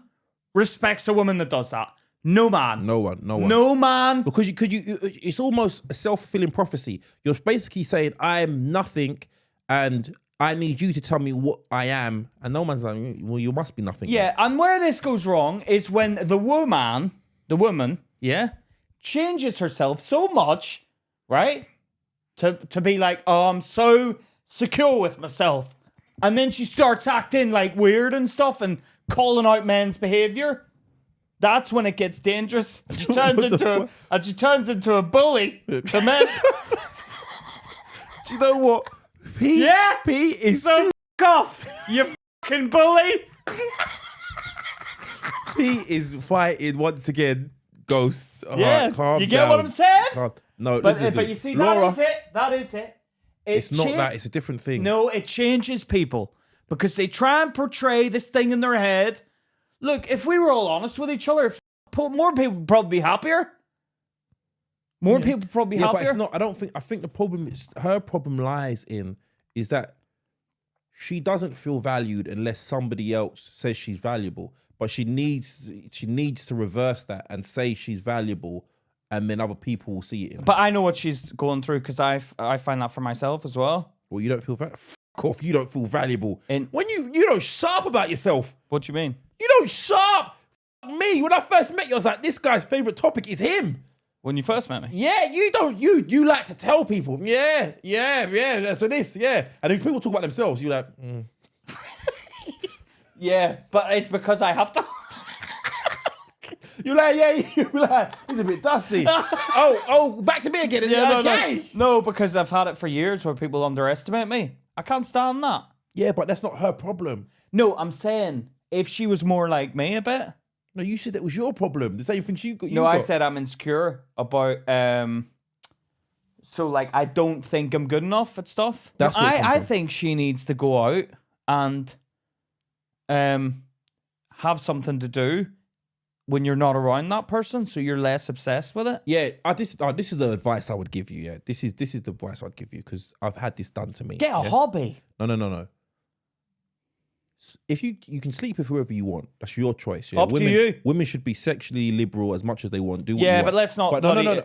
[SPEAKER 1] respects a woman that does that. No man.
[SPEAKER 2] No one.
[SPEAKER 1] No man.
[SPEAKER 2] Because it's almost a self-fulfilling prophecy. You're basically saying, I'm nothing and I need you to tell me what I am. And no man's like, well, you must be nothing.
[SPEAKER 1] Yeah, and where this goes wrong is when the woman, yeah, changes herself so much, right? To be like, oh, I'm so secure with myself. And then she starts acting like weird and stuff and calling out men's behavior. That's when it gets dangerous. And she turns into a bully to men.
[SPEAKER 2] Do you know what? Pete is
[SPEAKER 1] so f*** off, you fucking bully.
[SPEAKER 2] Pete is fighting once again. Ghosts. All
[SPEAKER 1] Yeah,
[SPEAKER 2] right, calm
[SPEAKER 1] you get
[SPEAKER 2] down.
[SPEAKER 1] what I'm saying?
[SPEAKER 2] No,
[SPEAKER 1] But you see,
[SPEAKER 2] Laura,
[SPEAKER 1] that is it.
[SPEAKER 2] It's not that. It's a different thing.
[SPEAKER 1] No, it changes people because they try and portray this thing in their head. Look, if we were all honest with each other, more people would probably be happier. More people would probably be happier.
[SPEAKER 2] But it's not. I think the problem is her problem lies in is that she doesn't feel valued unless somebody else says she's valuable. But she needs to reverse that and say she's valuable, and then other people will see it in her.
[SPEAKER 1] But I know what she's going through because I find that for myself as well.
[SPEAKER 2] Well, you don't feel valuable. Fuck off! You don't feel valuable when you don't sharp about yourself.
[SPEAKER 1] What do you mean?
[SPEAKER 2] You don't sharp. Me, when I first met you, I was like, this guy's favorite topic is him.
[SPEAKER 1] When you first met me?
[SPEAKER 2] Yeah, you don't. You like to tell people. Yeah. So this, yeah. And if people talk about themselves, you're like.
[SPEAKER 1] Yeah, but it's because I have to.
[SPEAKER 2] You're like, he's a bit dusty. Back to me again.
[SPEAKER 1] No, because I've had it for years where people underestimate me. I can't stand that.
[SPEAKER 2] Yeah, but that's not her problem.
[SPEAKER 1] No, I'm saying if she was more like me a bit.
[SPEAKER 2] No, you said that was your problem. The same thing you got.
[SPEAKER 1] I said I'm insecure about. So like I don't think I'm good enough at stuff.
[SPEAKER 2] That's what
[SPEAKER 1] I think she needs to go out and have something to do when you're not around that person, so you're less obsessed with it.
[SPEAKER 2] Yeah, this is the advice I would give you. Yeah, this is the advice I'd give you because I've had this done to me.
[SPEAKER 1] Get a hobby.
[SPEAKER 2] No. If you can sleep with whoever you want, that's your choice. Yeah?
[SPEAKER 1] Up to you.
[SPEAKER 2] Women should be sexually liberal as much as they want. Do what you
[SPEAKER 1] Yeah,
[SPEAKER 2] want.
[SPEAKER 1] but let's not.
[SPEAKER 2] But no.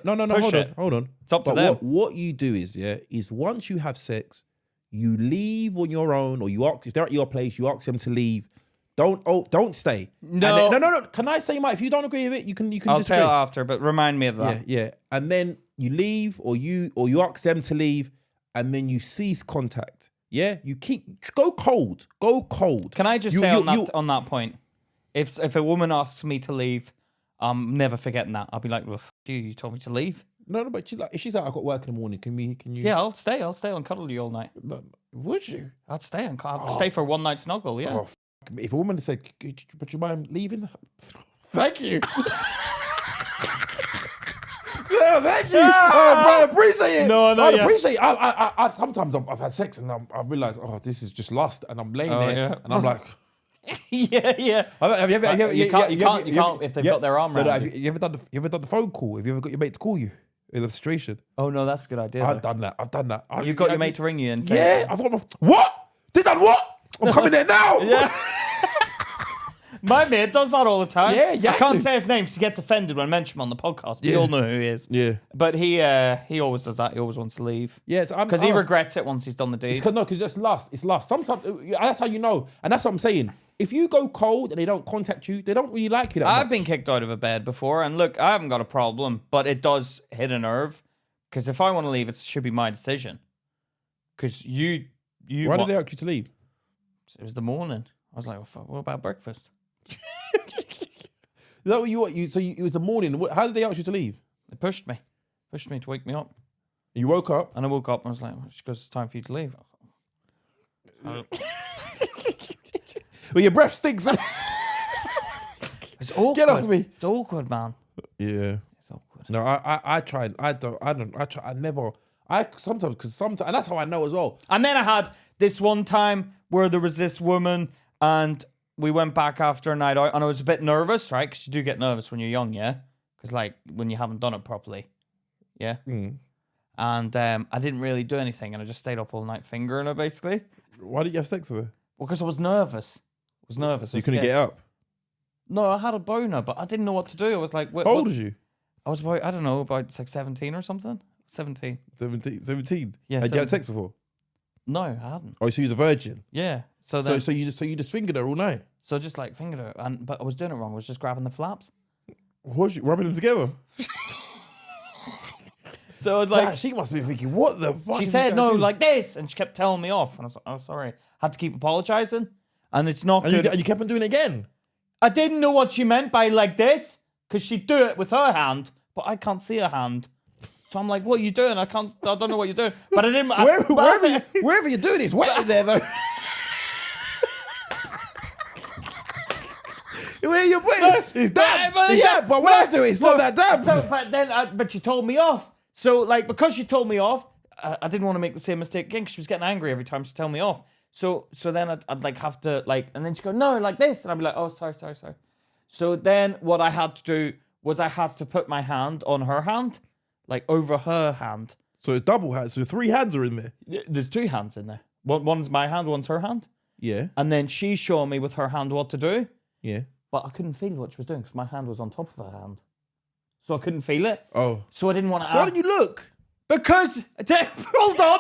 [SPEAKER 2] Hold on.
[SPEAKER 1] It's up to them.
[SPEAKER 2] What you do is once you have sex, you leave on your own, or you ask if they're at your place, you ask them to leave. Don't stay.
[SPEAKER 1] No.
[SPEAKER 2] No. Can I say, Mike? If you don't agree with it, you can.
[SPEAKER 1] I'll
[SPEAKER 2] disagree.
[SPEAKER 1] tell after, but remind me of that.
[SPEAKER 2] Yeah. And then you leave, or you ask them to leave, and then you cease contact. Yeah, go cold.
[SPEAKER 1] Can I just say on that point, if a woman asks me to leave, I'm never forgetting that. I'll be like, well, f*** you. You told me to leave.
[SPEAKER 2] No, but if she's like, I've got work in the morning. Can you?
[SPEAKER 1] Yeah, I'll stay and cuddle you all night.
[SPEAKER 2] No, would you?
[SPEAKER 1] I'd stay and stay for one night snuggle. Yeah.
[SPEAKER 2] Oh, if a woman said, "Would you mind leaving?" Thank you. Yeah, thank you. I appreciate it.
[SPEAKER 1] No,
[SPEAKER 2] I appreciate it. I sometimes I've had sex and I've realised, this is just lust, and I'm laying there and I'm like,
[SPEAKER 1] yeah.
[SPEAKER 2] Have you ever?
[SPEAKER 1] You can't if they've got their arm around you.
[SPEAKER 2] Have you ever done the phone call? Have you ever got your mate to call you in a situation?
[SPEAKER 1] Oh no, that's a good idea.
[SPEAKER 2] I've done that.
[SPEAKER 1] You got your mate to ring you and say,
[SPEAKER 2] yeah, I've got what? They done what? I'm coming there now.
[SPEAKER 1] Yeah. My mate does that all the time.
[SPEAKER 2] Yeah,
[SPEAKER 1] I can't say his name because he gets offended when I mention him on the podcast. We all know who he is.
[SPEAKER 2] Yeah.
[SPEAKER 1] But he always does that. He always wants to leave.
[SPEAKER 2] Yeah.
[SPEAKER 1] Because he regrets it once he's done the deed.
[SPEAKER 2] Because that's lust. It's lust. Sometimes, that's how you know. And that's what I'm saying. If you go cold and they don't contact you, they don't really like you that much.
[SPEAKER 1] I've been kicked out of a bed before. And look, I haven't got a problem. But it does hit a nerve. Because if I want to leave, it should be my decision. Because you
[SPEAKER 2] Why did they ask you to leave?
[SPEAKER 1] It was the morning. I was like, well, fuck, what about breakfast?
[SPEAKER 2] Is that what you want? It was the morning. How did they ask you to leave?
[SPEAKER 1] They pushed me to wake me up.
[SPEAKER 2] You woke up.
[SPEAKER 1] And I woke up and I was like, she goes, it's time for you to leave.
[SPEAKER 2] Well, your breath stinks.
[SPEAKER 1] It's awkward.
[SPEAKER 2] Get off me.
[SPEAKER 1] It's awkward, man.
[SPEAKER 2] Yeah.
[SPEAKER 1] It's awkward.
[SPEAKER 2] No, I try. Sometimes, and that's how I know as well.
[SPEAKER 1] And then I had this one time where there was this woman and we went back after a night out and I was a bit nervous, right? Because you do get nervous when you're young, yeah? Because like when you haven't done it properly, yeah?
[SPEAKER 2] Mm.
[SPEAKER 1] And I didn't really do anything and I just stayed up all night fingering her, basically.
[SPEAKER 2] Why didn't you have sex with her?
[SPEAKER 1] Well, because I was nervous.
[SPEAKER 2] So you couldn't get up?
[SPEAKER 1] No, I had a boner, but I didn't know what to do. I was like...
[SPEAKER 2] How old was you?
[SPEAKER 1] I was about, I don't know, about like 17 or something. 17.
[SPEAKER 2] 17?
[SPEAKER 1] Yeah,
[SPEAKER 2] Had you had sex before?
[SPEAKER 1] No, I hadn't.
[SPEAKER 2] Oh, so you was a virgin?
[SPEAKER 1] Yeah. So then,
[SPEAKER 2] So you just fingered her all night?
[SPEAKER 1] so just like fingered her, but I was doing it wrong. I was just grabbing the flaps.
[SPEAKER 2] What was you rubbing them together?
[SPEAKER 1] So it's like
[SPEAKER 2] she must be thinking, what the fuck?
[SPEAKER 1] she said no, like this, and she kept telling me off, and I was like, oh, sorry. Had to keep apologizing, and it's not good.
[SPEAKER 2] And you kept on doing it again?
[SPEAKER 1] I didn't know what she meant by like this, because she'd do it with her hand, but I can't see her hand. So I'm like, what are you doing? I don't know what you're doing. But I didn't.
[SPEAKER 2] Wherever you're doing, it's wet in there though. Where you putting? It's damp. But when I do it, it's not that damp.
[SPEAKER 1] But she told me off. So like because she told me off, I didn't want to make the same mistake again because she was getting angry every time she told me off. So then I'd like have to like, and then she'd go, no, like this. And I'd be like, oh, sorry. So then what I had to do was I had to put my hand on her hand, like over her hand.
[SPEAKER 2] So it's double hands. So 3 hands are in there.
[SPEAKER 1] There's 2 hands in there. One's my hand, one's her hand.
[SPEAKER 2] Yeah.
[SPEAKER 1] And then she's showing me with her hand what to do.
[SPEAKER 2] Yeah.
[SPEAKER 1] But I couldn't feel what she was doing because my hand was on top of her hand. So I couldn't feel it.
[SPEAKER 2] Oh.
[SPEAKER 1] So I didn't want to...
[SPEAKER 2] So why didn't you look?
[SPEAKER 1] Because... Hold on.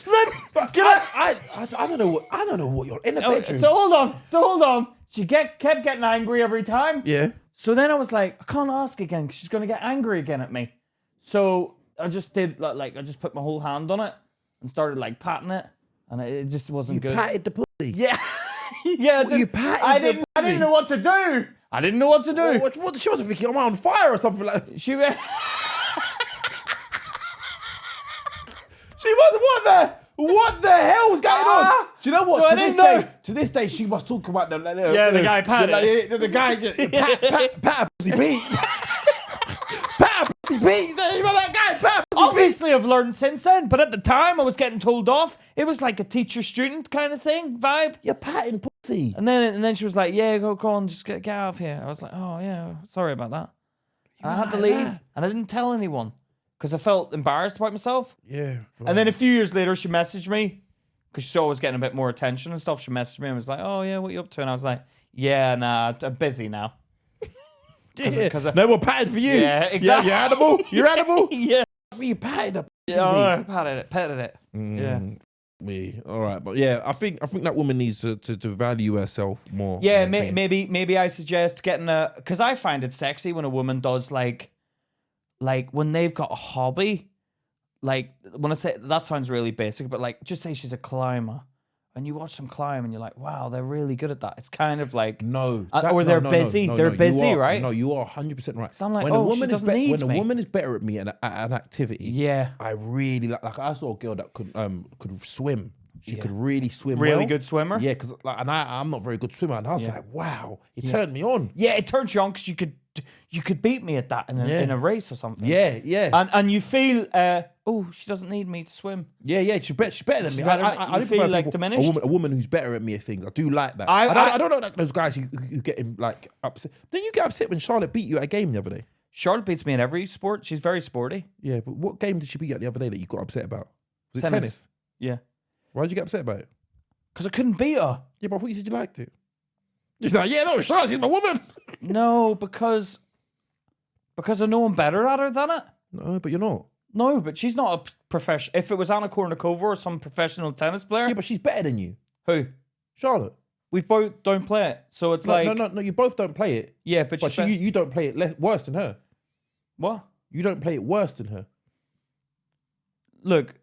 [SPEAKER 2] I don't know what you're in the bedroom.
[SPEAKER 1] So hold on. She kept getting angry every time.
[SPEAKER 2] Yeah.
[SPEAKER 1] So then I was like, I can't ask again because she's going to get angry again at me. So I just did, like, I just put my whole hand on it and started, like, patting it. And it just wasn't good.
[SPEAKER 2] You patted the pussy?
[SPEAKER 1] Yeah. Yeah.
[SPEAKER 2] You patted the pussy?
[SPEAKER 1] I didn't know what to do. I didn't know what to do.
[SPEAKER 2] What she wasn't thinking, I'm on fire or something like that.
[SPEAKER 1] She
[SPEAKER 2] wasn't, what the hell was going on? Do you know what?
[SPEAKER 1] So
[SPEAKER 2] to this day, she must talk about the
[SPEAKER 1] guy patted
[SPEAKER 2] the guy just pat pussy Pete. Pat pussy Pete. You remember that guy? Pat pussy
[SPEAKER 1] Obviously, I've learned since then, but at the time, I was getting told off. It was like a teacher-student kind of thing, vibe.
[SPEAKER 2] You're patting pussy.
[SPEAKER 1] And then she was like, yeah, go on, just get out of here. I was like, oh, yeah, sorry about that. And I had to leave, and I didn't tell anyone because I felt embarrassed about myself.
[SPEAKER 2] Yeah. Bro.
[SPEAKER 1] And then a few years later, she messaged me because she saw I was getting a bit more attention and stuff. She messaged me and was like, oh, yeah, what are you up to? And I was like, yeah, nah, I'm busy now.
[SPEAKER 2] Cause no more patting for you.
[SPEAKER 1] Yeah, exactly.
[SPEAKER 2] You're animal. You're animal.
[SPEAKER 1] Yeah.
[SPEAKER 2] You patted the pussy.
[SPEAKER 1] Yeah, I patted it. Yeah.
[SPEAKER 2] Me. All right, but yeah, I think that woman needs to value herself more.
[SPEAKER 1] Yeah, maybe I suggest getting because I find it sexy when a woman does like when they've got a hobby. Like when I say that sounds really basic, but like just say she's a climber, and you watch them climb, and you're like, wow, they're really good at that. It's kind of like or they're busy. They're busy, right?
[SPEAKER 2] No, you are 100% right.
[SPEAKER 1] So I'm like,
[SPEAKER 2] when
[SPEAKER 1] she doesn't need me.
[SPEAKER 2] When a woman is better at me at an activity,
[SPEAKER 1] yeah,
[SPEAKER 2] I really like. I saw a girl that could swim. She could really swim.
[SPEAKER 1] Really good swimmer.
[SPEAKER 2] Yeah, because I'm not a very good swimmer, and I was like, wow, it turned me on.
[SPEAKER 1] Yeah, it turns you on because you could beat me at that in a race or something.
[SPEAKER 2] Yeah.
[SPEAKER 1] And you feel, oh, she doesn't need me to swim.
[SPEAKER 2] Yeah, she's better than me. I
[SPEAKER 1] feel like diminished.
[SPEAKER 2] A woman who's better at me at things. I do like that. I don't know like those guys who get like upset. Then you get upset when Charlotte beat you at a game the other day.
[SPEAKER 1] Charlotte beats me in every sport. She's very sporty.
[SPEAKER 2] Yeah, but what game did she beat you at the other day that you got upset about? Was it tennis?
[SPEAKER 1] Yeah.
[SPEAKER 2] Why did you get upset about it?
[SPEAKER 1] Because I couldn't beat her.
[SPEAKER 2] Yeah, but I thought you said you liked it. She's like, yeah, no, Charlotte, she's my woman.
[SPEAKER 1] No, because I know I'm better at her than it.
[SPEAKER 2] No, but you're not.
[SPEAKER 1] No, but she's not a professional. If it was Anna Kournikova or some professional tennis player.
[SPEAKER 2] Yeah, but she's better than you.
[SPEAKER 1] Who?
[SPEAKER 2] Charlotte.
[SPEAKER 1] We both don't play it. So it's
[SPEAKER 2] No, you both don't play it.
[SPEAKER 1] Yeah, but
[SPEAKER 2] you don't play it worse than her.
[SPEAKER 1] What?
[SPEAKER 2] You don't play it worse than her.
[SPEAKER 1] Look,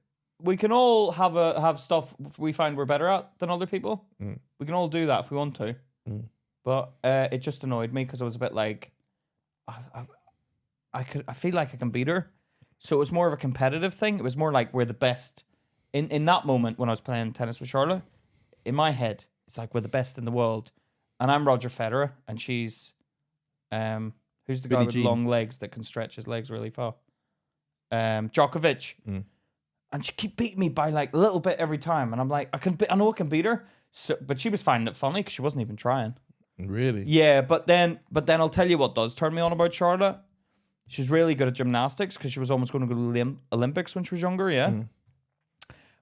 [SPEAKER 1] we can all have stuff we find we're better at than other people. We can all do that if we want to. But it just annoyed me because I was a bit like, I feel like I can beat her. So it was more of a competitive thing. It was more like we're the best. In that moment when I was playing tennis with Charlotte, in my head, it's like we're the best in the world. And I'm Roger Federer, and she's who's the guy with long legs that can stretch his legs really far? Djokovic. And she keep beating me by like a little bit every time. And I'm like, I know I can beat her. So, but she was finding it funny because she wasn't even trying.
[SPEAKER 2] Really?
[SPEAKER 1] Yeah, but then I'll tell you what does turn me on about Charlotte. She's really good at gymnastics because she was almost going to go to the Olympics when she was younger, yeah?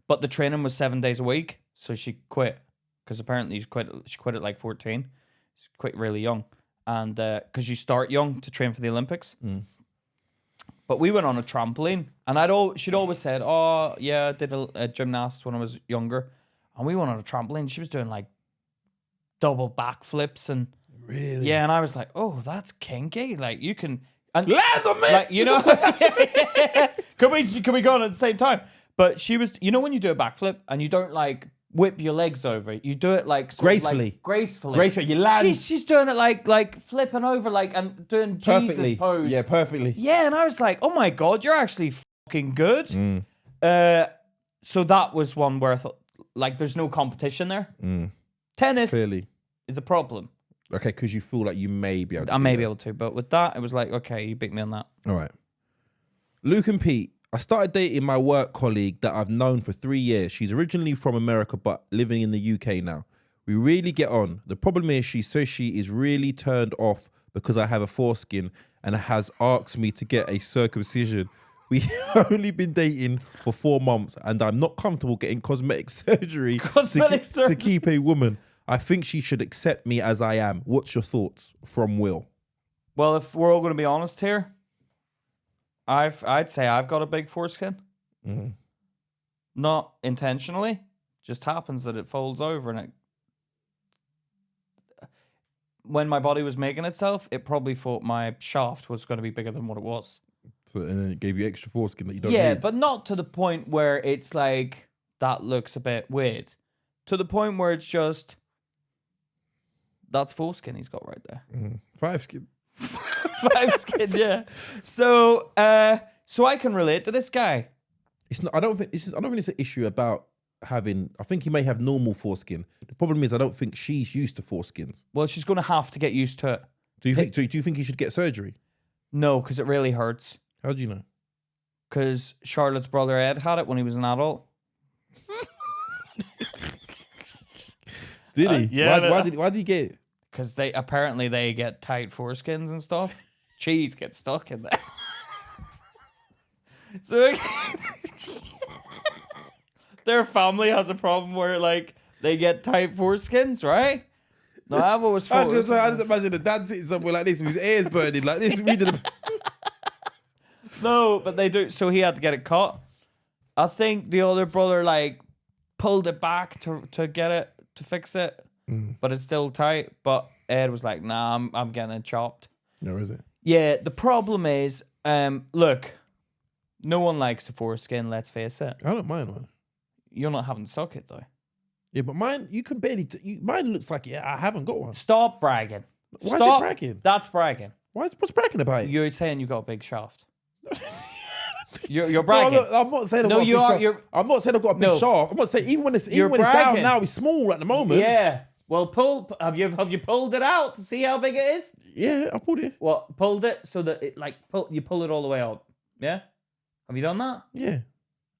[SPEAKER 1] But the training was 7 days a week, so she quit. Because apparently she quit at like 14. She quit really young. And because you start young to train for the Olympics. But we went on a trampoline, and she'd always said, "Oh yeah, I did a gymnastics when I was younger," and we went on a trampoline. She was doing like double backflips and yeah, and I was like, "Oh, that's kinky! Like you can and
[SPEAKER 2] land on this,
[SPEAKER 1] like, you know." Can we go on at the same time? But she was, you know, when you do a backflip and you don't like whip your legs over, you do it like
[SPEAKER 2] gracefully.
[SPEAKER 1] Gracefully.
[SPEAKER 2] You land.
[SPEAKER 1] She's doing it like flipping over, like, and doing
[SPEAKER 2] Perfectly.
[SPEAKER 1] Jesus pose.
[SPEAKER 2] Yeah, perfectly.
[SPEAKER 1] Yeah, and I was like, oh my God, you're actually fucking good. So that was one where I thought, like, there's no competition there. Tennis is a problem.
[SPEAKER 2] Okay, because you feel like you may be able to.
[SPEAKER 1] I may be able to, but with that, it was like, okay, you beat me on that.
[SPEAKER 2] All right. Luke and Pete, I started dating my work colleague that I've known for 3 years. She's originally from America, but living in the UK now. We really get on. The problem is she says she is really turned off because I have a foreskin and has asked me to get a circumcision. We've only been dating for 4 months and I'm not comfortable getting cosmetic surgery to keep a woman. I think she should accept me as I am. What's your thoughts? From Will.
[SPEAKER 1] Well, if we're all going to be honest here, I'd say I've got a big foreskin. Not intentionally. Just happens that it folds over and it... When my body was making itself, it probably thought my shaft was going to be bigger than what it was.
[SPEAKER 2] So, and then it gave you extra foreskin that you don't
[SPEAKER 1] need.
[SPEAKER 2] But
[SPEAKER 1] not to the point where it's like, that looks a bit weird. To the point where it's just, that's foreskin he's got right there.
[SPEAKER 2] 5 skin.
[SPEAKER 1] 5 skin, yeah. So I can relate to this guy.
[SPEAKER 2] It's not. I don't think it's an issue about having. I think he may have normal foreskin. The problem is, I don't think she's used to foreskins.
[SPEAKER 1] Well, she's going to have to get used to it.
[SPEAKER 2] Do you think he should get surgery?
[SPEAKER 1] No, because it really hurts.
[SPEAKER 2] How do you know?
[SPEAKER 1] Because Charlotte's brother Ed had it when he was an adult.
[SPEAKER 2] Did he?
[SPEAKER 1] Yeah.
[SPEAKER 2] Why did he get it?
[SPEAKER 1] Because they get tight foreskins and stuff. Cheese gets stuck in there. So their family has a problem where like they get tight foreskins, right? No, I've always thought.
[SPEAKER 2] I just imagine the dad sitting somewhere like this with his ears burning like this.
[SPEAKER 1] No, but they do. So he had to get it cut. I think the other brother like pulled it back to get it to fix it. But it's still tight. But Ed was like, nah, I'm getting it chopped.
[SPEAKER 2] No, is it?
[SPEAKER 1] Yeah, the problem is, look, no one likes a foreskin, let's face it.
[SPEAKER 2] I don't mind one.
[SPEAKER 1] You're not having to suck it, though.
[SPEAKER 2] Yeah, but mine, you can barely... mine looks like, I haven't got one.
[SPEAKER 1] Stop bragging.
[SPEAKER 2] Why is it bragging?
[SPEAKER 1] That's bragging.
[SPEAKER 2] What's bragging about it?
[SPEAKER 1] You're saying you got a big shaft. You're bragging.
[SPEAKER 2] No, look, I'm not saying I've got a big shaft. I'm not saying I've got a big shaft. I'm not saying even when it's down now, it's small at the moment.
[SPEAKER 1] Yeah. Well, have you pulled it out to see how big it is?
[SPEAKER 2] Yeah, I pulled it.
[SPEAKER 1] What, pulled it so that it you pull it all the way up? Yeah. Have you done that?
[SPEAKER 2] Yeah.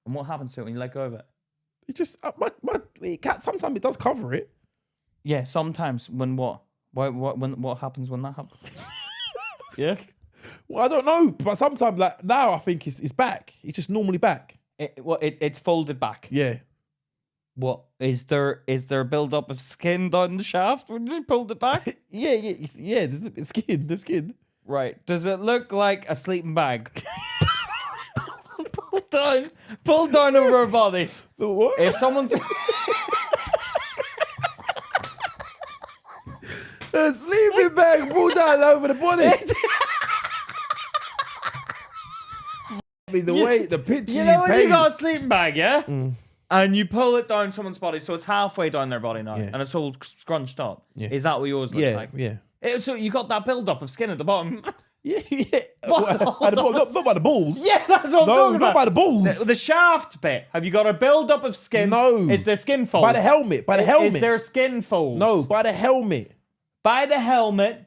[SPEAKER 1] And what happens to it when you let go of it?
[SPEAKER 2] It just sometimes it does cover it.
[SPEAKER 1] Yeah, sometimes when what? What happens when that happens? Yeah.
[SPEAKER 2] Well, I don't know, but sometimes like now I think it's back. It's just normally back.
[SPEAKER 1] It's folded back.
[SPEAKER 2] Yeah.
[SPEAKER 1] What is there a build up of skin down the shaft when you pulled it back?
[SPEAKER 2] yeah. There's a bit of skin. There's skin.
[SPEAKER 1] Right. Does it look like a sleeping bag? Pull down over her body.
[SPEAKER 2] What?
[SPEAKER 1] If someone's
[SPEAKER 2] a sleeping bag pulled down over the body. I mean, the way the picture
[SPEAKER 1] You know when you
[SPEAKER 2] paint.
[SPEAKER 1] got a sleeping bag, yeah? And you pull it down someone's body, so it's halfway down their body now,
[SPEAKER 2] Yeah.
[SPEAKER 1] and it's all scrunched up.
[SPEAKER 2] Yeah.
[SPEAKER 1] Is that what yours looks
[SPEAKER 2] Yeah,
[SPEAKER 1] like?
[SPEAKER 2] yeah.
[SPEAKER 1] So you got that build-up of skin at the bottom.
[SPEAKER 2] Yeah.
[SPEAKER 1] What?
[SPEAKER 2] Not by the balls.
[SPEAKER 1] Yeah, that's what I'm
[SPEAKER 2] No,
[SPEAKER 1] talking
[SPEAKER 2] not
[SPEAKER 1] about.
[SPEAKER 2] by the balls.
[SPEAKER 1] The shaft bit. Have you got a build-up of skin?
[SPEAKER 2] No.
[SPEAKER 1] Is there skin folds?
[SPEAKER 2] By the helmet. By the helmet.
[SPEAKER 1] Is there skin folds?
[SPEAKER 2] No, by the helmet.
[SPEAKER 1] By the helmet,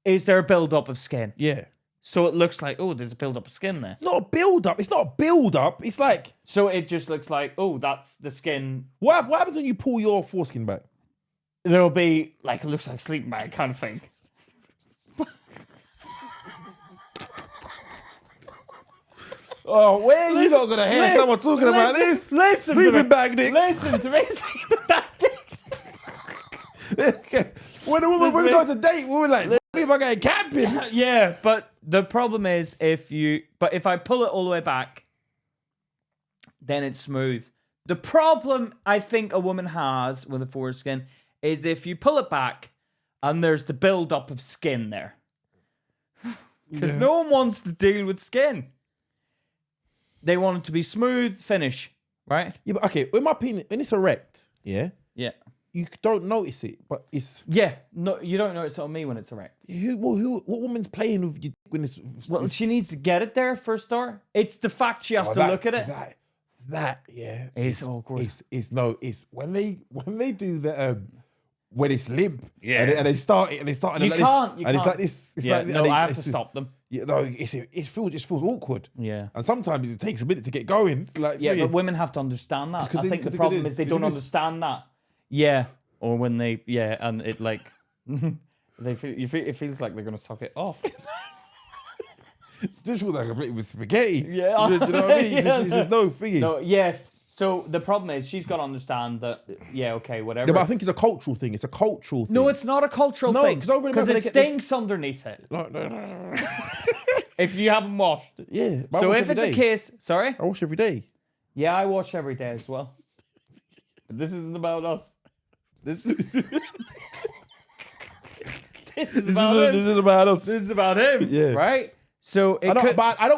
[SPEAKER 1] is there a build-up of skin?
[SPEAKER 2] Yeah.
[SPEAKER 1] So it looks like, oh, there's a build-up of skin there.
[SPEAKER 2] Not a build-up. It's not a build-up. It's like...
[SPEAKER 1] So it just looks like, oh, that's the skin.
[SPEAKER 2] What happens when you pull your foreskin back?
[SPEAKER 1] There'll be, like, it looks like a sleeping bag kind of thing.
[SPEAKER 2] Oh, where are you not going to hear someone talking about this?
[SPEAKER 1] Listen to me.
[SPEAKER 2] Sleeping bag dicks.
[SPEAKER 1] Listen to me. Sleeping bag dicks.
[SPEAKER 2] When we go to date, we were like, if I going camping.
[SPEAKER 1] Yeah, but the problem is if I pull it all the way back, then it's smooth. The problem I think a woman has with a foreskin is if you pull it back and there's the build-up of skin there. Because no one wants to deal with skin. They want it to be smooth finish, right?
[SPEAKER 2] Yeah, but okay, in my opinion, when it's erect, yeah,
[SPEAKER 1] Yeah.
[SPEAKER 2] you don't notice it, but it's...
[SPEAKER 1] Yeah, no, you don't notice it on me when it's erect.
[SPEAKER 2] What woman's playing with you when it's...
[SPEAKER 1] Well, she needs to get it there for a start. It's the fact she has to look at it.
[SPEAKER 2] That, yeah.
[SPEAKER 1] It's awkward.
[SPEAKER 2] It's when they do the... when it's limp,
[SPEAKER 1] Yeah.
[SPEAKER 2] and they start it, and
[SPEAKER 1] You
[SPEAKER 2] like
[SPEAKER 1] can't.
[SPEAKER 2] this, and it's like this. It's
[SPEAKER 1] Yeah,
[SPEAKER 2] like,
[SPEAKER 1] no, I have to stop them.
[SPEAKER 2] Yeah, no, it feels awkward.
[SPEAKER 1] Yeah.
[SPEAKER 2] And sometimes it takes a minute to get going. Like,
[SPEAKER 1] Yeah, but women have to understand that. I think the problem is they don't understand that. Yeah. Or when they, and it like, it feels like they're going to suck it off.
[SPEAKER 2] This feels like a plate with spaghetti.
[SPEAKER 1] Yeah.
[SPEAKER 2] Do you know what I mean?
[SPEAKER 1] Yeah,
[SPEAKER 2] It's just no thingy.
[SPEAKER 1] No, yes. So the problem is she's got to understand that, okay, whatever.
[SPEAKER 2] Yeah, but I think it's a cultural thing. It's a cultural thing.
[SPEAKER 1] No, it's not a cultural
[SPEAKER 2] No,
[SPEAKER 1] thing.
[SPEAKER 2] 'cause over in
[SPEAKER 1] Because
[SPEAKER 2] America
[SPEAKER 1] it
[SPEAKER 2] they get
[SPEAKER 1] stinks underneath it.
[SPEAKER 2] No.
[SPEAKER 1] If you haven't washed.
[SPEAKER 2] Yeah. But I
[SPEAKER 1] So
[SPEAKER 2] wash
[SPEAKER 1] if
[SPEAKER 2] every
[SPEAKER 1] it's a
[SPEAKER 2] day.
[SPEAKER 1] case, sorry?
[SPEAKER 2] I wash every day.
[SPEAKER 1] Yeah, I wash every day as well. But this isn't about us. This is this is about him.
[SPEAKER 2] This is about us.
[SPEAKER 1] This is about him.
[SPEAKER 2] Yeah.
[SPEAKER 1] Right? So it
[SPEAKER 2] But I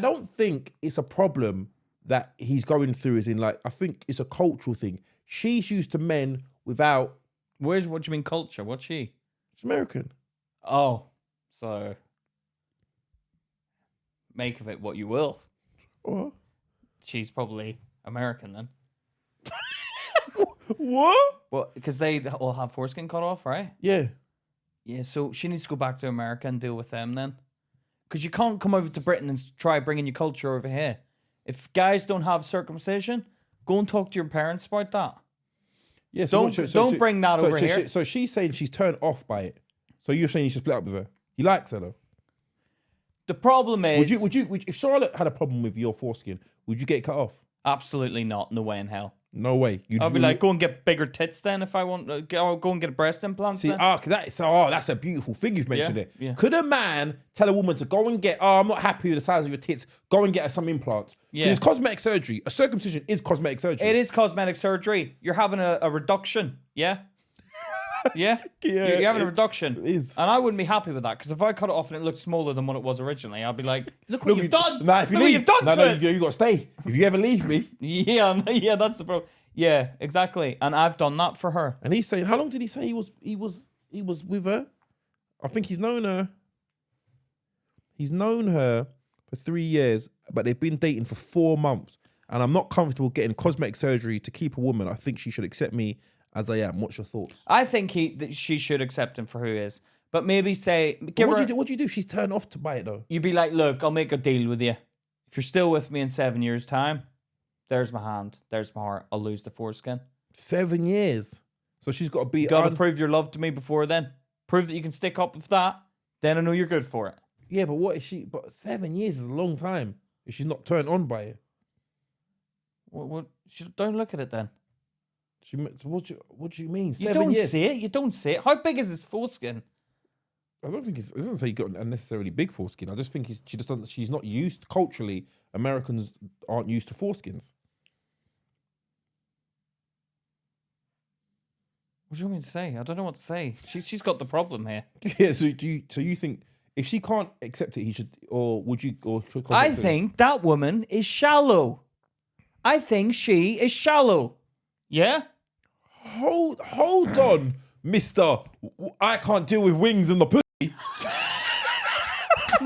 [SPEAKER 2] don't think it's a problem that he's going through. As in, like, I think it's a cultural thing. She's used to men without.
[SPEAKER 1] what do you mean culture? What's she?
[SPEAKER 2] She's American.
[SPEAKER 1] Oh, so make of it what you will.
[SPEAKER 2] What?
[SPEAKER 1] She's probably American then.
[SPEAKER 2] What?
[SPEAKER 1] Well, because they all have foreskin cut off, right?
[SPEAKER 2] Yeah.
[SPEAKER 1] Yeah, so she needs to go back to America and deal with them then. Because you can't come over to Britain and try bringing your culture over here. If guys don't have circumcision, go and talk to your parents about that.
[SPEAKER 2] Yeah.
[SPEAKER 1] Don't bring that over here.
[SPEAKER 2] So she's saying she's turned off by it. So you're saying you should split up with her. He likes her though.
[SPEAKER 1] The problem is...
[SPEAKER 2] Would you if Charlotte had a problem with your foreskin, would you get it cut off?
[SPEAKER 1] Absolutely not. No way in hell.
[SPEAKER 2] No way.
[SPEAKER 1] I'll be like, go and get bigger tits then if I want. Go and get a breast implant.
[SPEAKER 2] See,
[SPEAKER 1] then.
[SPEAKER 2] that's a beautiful thing you've mentioned there.
[SPEAKER 1] Yeah.
[SPEAKER 2] Could a man tell a woman to go and get, I'm not happy with the size of your tits, go and get her some implants?
[SPEAKER 1] Yeah.
[SPEAKER 2] It's cosmetic surgery. A circumcision is cosmetic surgery.
[SPEAKER 1] It is cosmetic surgery. You're having a reduction. Yeah? Yeah? You're having a reduction.
[SPEAKER 2] It is.
[SPEAKER 1] And I wouldn't be happy with that because if I cut it off and it looked smaller than what it was originally, I'd be like, look what you've done.
[SPEAKER 2] Nah, if you
[SPEAKER 1] Look what
[SPEAKER 2] leave,
[SPEAKER 1] you've done to it.
[SPEAKER 2] you got to stay. If you ever leave me.
[SPEAKER 1] Yeah, that's the problem. Yeah, exactly. And I've done that for her.
[SPEAKER 2] And he's saying, how long did he say he was with her? I think he's known her. He's known her for 3 years, but they've been dating for 4 months. And I'm not comfortable getting cosmetic surgery to keep a woman. I think she should accept me as I am. What's your thoughts?
[SPEAKER 1] I think she should accept him for who he is. But maybe say,
[SPEAKER 2] What do you do? She's turned off to buy it though.
[SPEAKER 1] You'd be like, look, I'll make a deal with you. If you're still with me in 7 years' time, there's my hand, there's my heart. I'll lose the foreskin.
[SPEAKER 2] 7 years. So she's got to be.
[SPEAKER 1] You got to prove your love to me before then. Prove that you can stick up with that. Then I know you're good for it.
[SPEAKER 2] Yeah, but what is she? But 7 years is a long time. If she's not turned on by it.
[SPEAKER 1] What? Don't look at it then.
[SPEAKER 2] What do you mean?
[SPEAKER 1] You
[SPEAKER 2] 7
[SPEAKER 1] don't
[SPEAKER 2] years.
[SPEAKER 1] see it. You don't see it. How big is his foreskin?
[SPEAKER 2] I don't think it doesn't say you got a necessarily big foreskin. I just think she's not used culturally. Americans aren't used to foreskins.
[SPEAKER 1] What do you want me to say? I don't know what to say. She's got the problem here.
[SPEAKER 2] Yeah. So you think if she can't accept it, he should, or would you, or should
[SPEAKER 1] I
[SPEAKER 2] contact her?
[SPEAKER 1] think that woman is shallow. I think she is shallow. Yeah?
[SPEAKER 2] Hold on, Mister. I can't deal with wings in the pussy.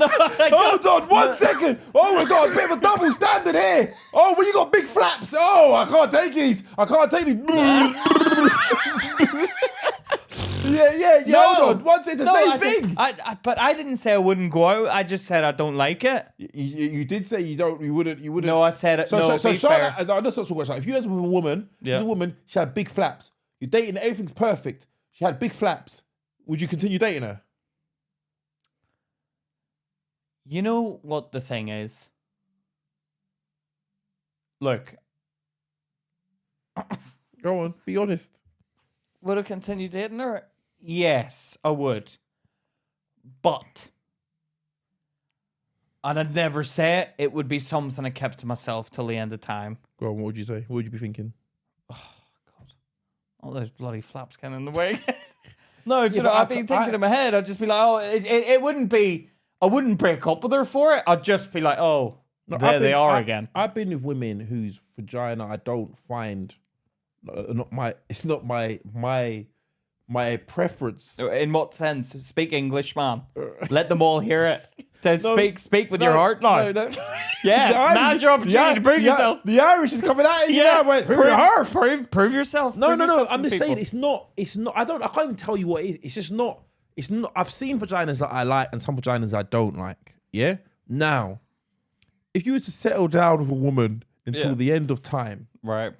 [SPEAKER 2] Hold on, 1 second. Oh, we got a bit of a double standard here. Oh, well, you got big flaps. Oh, I can't take these. Yeah.
[SPEAKER 1] No.
[SPEAKER 2] Hold on. It's the same thing.
[SPEAKER 1] But I didn't say I wouldn't go out. I just said I don't like it.
[SPEAKER 2] You did say you wouldn't.
[SPEAKER 1] No, I said it.
[SPEAKER 2] So
[SPEAKER 1] be fair.
[SPEAKER 2] that's not so much. If you was with a woman,
[SPEAKER 1] Yeah.
[SPEAKER 2] she had big flaps. You're dating, everything's perfect. She had big flaps. Would you continue dating her?
[SPEAKER 1] You know what the thing is? Look.
[SPEAKER 2] Go on, be honest.
[SPEAKER 1] Would I continue dating her? Yes, I would. But, and I'd never say it, it would be something I kept to myself till the end of time.
[SPEAKER 2] Go on, what would you say? What would you be thinking?
[SPEAKER 1] All those bloody flaps getting in the way. No, do you know,
[SPEAKER 2] but
[SPEAKER 1] I'd be thinking in my head, I'd just be like, oh, it wouldn't be, I wouldn't break up with her for it. I'd just be like, oh, there they are again.
[SPEAKER 2] I've been with women whose vagina I don't find, it's not my preference.
[SPEAKER 1] In what sense? Speak English, man. Let them all hear it. Speak with your heart now.
[SPEAKER 2] No.
[SPEAKER 1] Yeah, now's your opportunity to prove yourself.
[SPEAKER 2] The Irish is coming out. Yeah,
[SPEAKER 1] prove yourself.
[SPEAKER 2] No.
[SPEAKER 1] Prove yourself
[SPEAKER 2] I'm
[SPEAKER 1] to
[SPEAKER 2] just
[SPEAKER 1] people.
[SPEAKER 2] saying it's not. I can't even tell you what it is. It's just not. It's not. I've seen vaginas that I like and some vaginas I don't like. Yeah. Now, if you were to settle down with a woman until the end of time,
[SPEAKER 1] Right.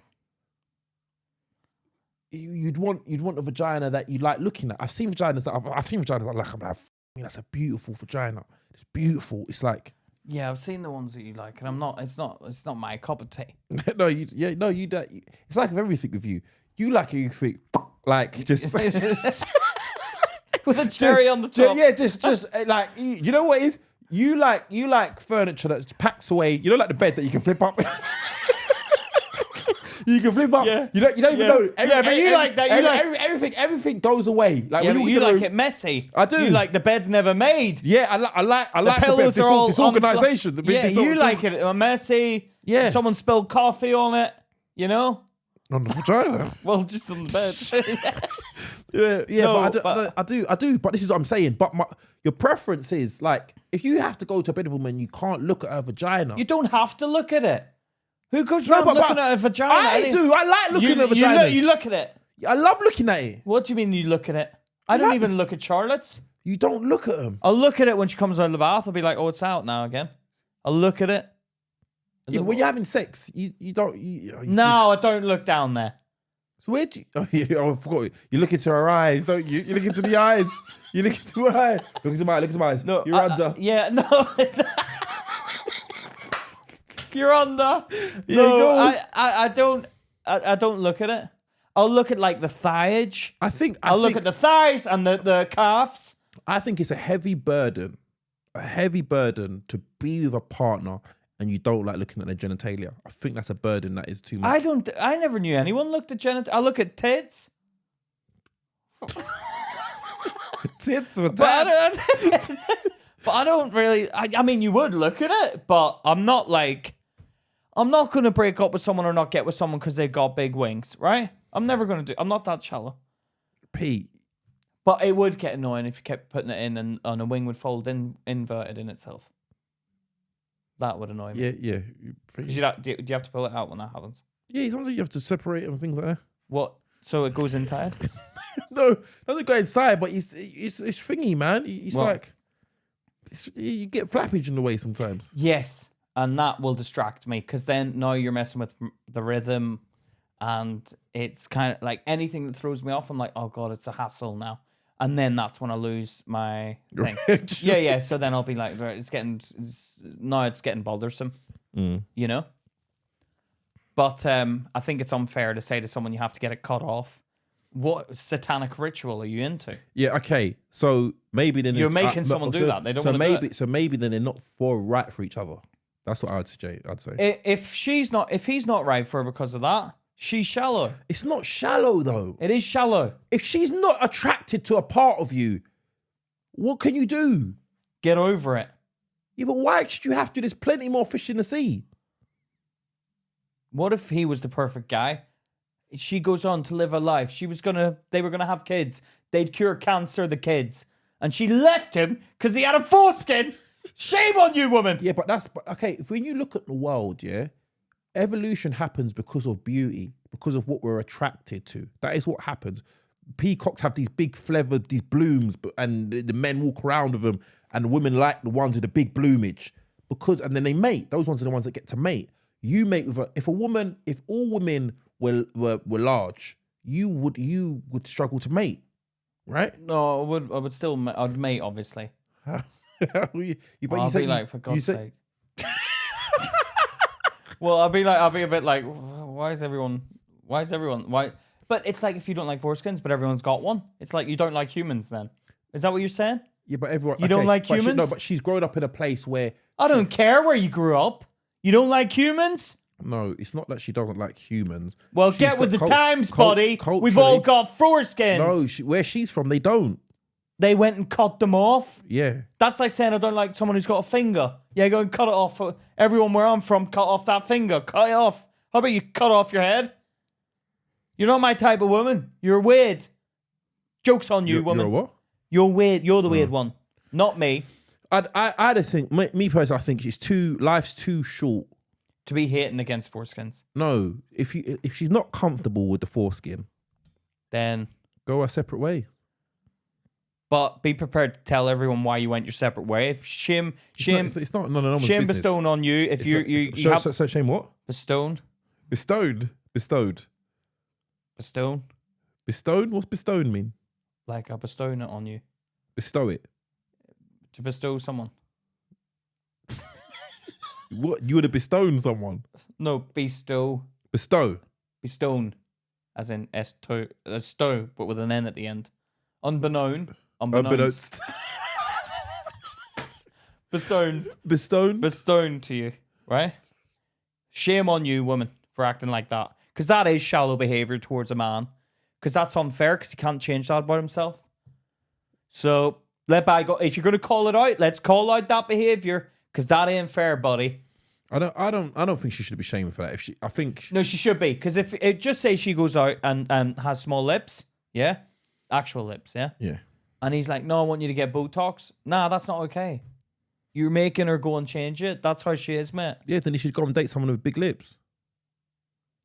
[SPEAKER 2] you'd want a vagina that you like looking at. I've seen vaginas that I like. I'm like, that's a beautiful vagina. It's beautiful. It's like.
[SPEAKER 1] Yeah, I've seen the ones that you like, and I'm not. It's not my cup of tea.
[SPEAKER 2] You don't. It's like with everything with you. You like everything, like just
[SPEAKER 1] With a cherry on the top.
[SPEAKER 2] Just like you know what it is. You like furniture that packs away. You know, like the bed that you can flip up. You can flip up.
[SPEAKER 1] Yeah.
[SPEAKER 2] You don't even know.
[SPEAKER 1] But you like that. You like
[SPEAKER 2] everything goes away. Like
[SPEAKER 1] Yeah,
[SPEAKER 2] when
[SPEAKER 1] but
[SPEAKER 2] we
[SPEAKER 1] you
[SPEAKER 2] get a
[SPEAKER 1] like
[SPEAKER 2] room-
[SPEAKER 1] it messy.
[SPEAKER 2] I do.
[SPEAKER 1] You like the bed's never made.
[SPEAKER 2] Yeah, I like the
[SPEAKER 1] Pillows
[SPEAKER 2] bed,
[SPEAKER 1] are all
[SPEAKER 2] disorganization.
[SPEAKER 1] on the floor. Yeah, you like it messy.
[SPEAKER 2] Yeah.
[SPEAKER 1] Someone spilled coffee on it. You know.
[SPEAKER 2] on the vagina.
[SPEAKER 1] Well, just on the bed.
[SPEAKER 2] Yeah,
[SPEAKER 1] No,
[SPEAKER 2] but I do. But this is what I'm saying. But your preference is like, if you have to go to a bed with a woman, you can't look at her vagina.
[SPEAKER 1] You don't have to look at it. Who goes around looking at a vagina?
[SPEAKER 2] I do. I like looking at vaginas.
[SPEAKER 1] You look at it.
[SPEAKER 2] I love looking at it.
[SPEAKER 1] What do you mean you look at it? I don't even look at Charlotte's.
[SPEAKER 2] You don't look at them.
[SPEAKER 1] I'll look at it when she comes out of the bath. I'll be like, oh, it's out now again. I'll look at it.
[SPEAKER 2] Yeah, when you're having sex, you don't.
[SPEAKER 1] No, I don't look down there.
[SPEAKER 2] So where do you? Oh, yeah, I forgot. You look into her eyes, don't you? You look into the eyes. You look into her eye. Look into my eyes.
[SPEAKER 1] No,
[SPEAKER 2] You're under.
[SPEAKER 1] Yeah, no. You're under.
[SPEAKER 2] Yeah,
[SPEAKER 1] No,
[SPEAKER 2] go.
[SPEAKER 1] I don't look at it. I'll look at like the thigh edge. I'll look at the thighs and the calves.
[SPEAKER 2] I think it's a heavy burden to be with a partner and you don't like looking at their genitalia. I think that's a burden that is too much.
[SPEAKER 1] I never knew anyone looked at genitalia. I look at tits.
[SPEAKER 2] Tits or
[SPEAKER 1] But
[SPEAKER 2] tats.
[SPEAKER 1] but I don't really. I mean, you would look at it, but I'm not going to break up with someone or not get with someone because they've got big wings, right? I'm never going to do. I'm not that shallow.
[SPEAKER 2] Pete.
[SPEAKER 1] But it would get annoying if you kept putting it in and a wing would fold inverted in itself. That would annoy me.
[SPEAKER 2] Yeah.
[SPEAKER 1] Do you have to pull it out when that happens?
[SPEAKER 2] Yeah, sometimes you have to separate them and things like that.
[SPEAKER 1] What? So it goes inside?
[SPEAKER 2] No, doesn't go inside, but it's thingy, man. It's
[SPEAKER 1] What?
[SPEAKER 2] like you get flappage in the way sometimes.
[SPEAKER 1] Yes, and that will distract me because then now you're messing with the rhythm, and it's kind of like anything that throws me off. I'm like, oh god, it's a hassle now, and then that's when I lose my thing. Yeah. So then I'll be like, right, it's getting bothersome, you know. But I think it's unfair to say to someone you have to get it cut off. What satanic ritual are you into?
[SPEAKER 2] Yeah, okay. So maybe then
[SPEAKER 1] You're making someone do that. They don't want to do it.
[SPEAKER 2] So maybe then they're not right for each other. That's what I'd say.
[SPEAKER 1] If he's not right for her because of that, she's shallow.
[SPEAKER 2] It's not shallow though.
[SPEAKER 1] It is shallow.
[SPEAKER 2] If she's not attracted to a part of you, what can you do?
[SPEAKER 1] Get over it.
[SPEAKER 2] Yeah, but why should you have to? There's plenty more fish in the sea.
[SPEAKER 1] What if he was the perfect guy? She goes on to live a life. They were gonna have kids. They'd cure cancer, the kids. And she left him because he had a foreskin. Shame on you, woman.
[SPEAKER 2] Yeah, but okay. If when you look at the world, yeah, evolution happens because of beauty, because of what we're attracted to. That is what happens. Peacocks have these big feathered, these blooms, and the men walk around with them, and the women like the ones with the big bloomage and then they mate. Those ones are the ones that get to mate. You mate with if all women were large, you would struggle to mate, right?
[SPEAKER 1] No, I'd mate, obviously.
[SPEAKER 2] I'd
[SPEAKER 1] be like, for God's sake. Well, I'll be a bit like, why? But it's like if you don't like foreskins, but everyone's got one. It's like you don't like humans then. Is that what you're saying?
[SPEAKER 2] Yeah, but everyone...
[SPEAKER 1] You don't like humans?
[SPEAKER 2] But she's grown up in a place where...
[SPEAKER 1] I don't care where you grew up. You don't like humans?
[SPEAKER 2] No, it's not that she doesn't like humans.
[SPEAKER 1] Well, get with the times, buddy. We've all got foreskins.
[SPEAKER 2] No, where she's from, they don't.
[SPEAKER 1] They went and cut them off.
[SPEAKER 2] Yeah.
[SPEAKER 1] That's like saying I don't like someone who's got a finger. Yeah, go and cut it off. Everyone where I'm from, cut off that finger. Cut it off. How about you cut off your head? You're not my type of woman. You're weird. Joke's on you, woman.
[SPEAKER 2] You're what?
[SPEAKER 1] You're weird. You're the weird one. Not me.
[SPEAKER 2] I just think, me personally, I think life's too short.
[SPEAKER 1] To be hating against foreskins.
[SPEAKER 2] No, if she's not comfortable with the foreskin,
[SPEAKER 1] then
[SPEAKER 2] go a separate way.
[SPEAKER 1] But be prepared to tell everyone why you went your separate way. If shame bestowed on you. If
[SPEAKER 2] so shame what?
[SPEAKER 1] Bestowed.
[SPEAKER 2] Bestowed.
[SPEAKER 1] Bestowed.
[SPEAKER 2] Bestowed. What's bestowed mean?
[SPEAKER 1] Like I bestow it on you.
[SPEAKER 2] Bestow it.
[SPEAKER 1] To bestow someone.
[SPEAKER 2] What? You would have bestowed someone?
[SPEAKER 1] No, bestow.
[SPEAKER 2] Bestow.
[SPEAKER 1] Bestowed. As in stow, but with an N at the end. Unbeknownst. Bestowed to you, right? Shame on you, woman, for acting like that. Because that is shallow behavior towards a man. Because that's unfair, because he can't change that about himself. So, if you're going to call it out, let's call out that behavior. Because that ain't fair, buddy.
[SPEAKER 2] I don't think she should be shamed for that.
[SPEAKER 1] No, she should be. Because if it just say she goes out and has small lips, yeah? Actual lips, yeah?
[SPEAKER 2] Yeah.
[SPEAKER 1] And he's like, no, I want you to get Botox. Nah, that's not okay. You're making her go and change it. That's how she is, mate.
[SPEAKER 2] Yeah, then he should go and date someone with big lips.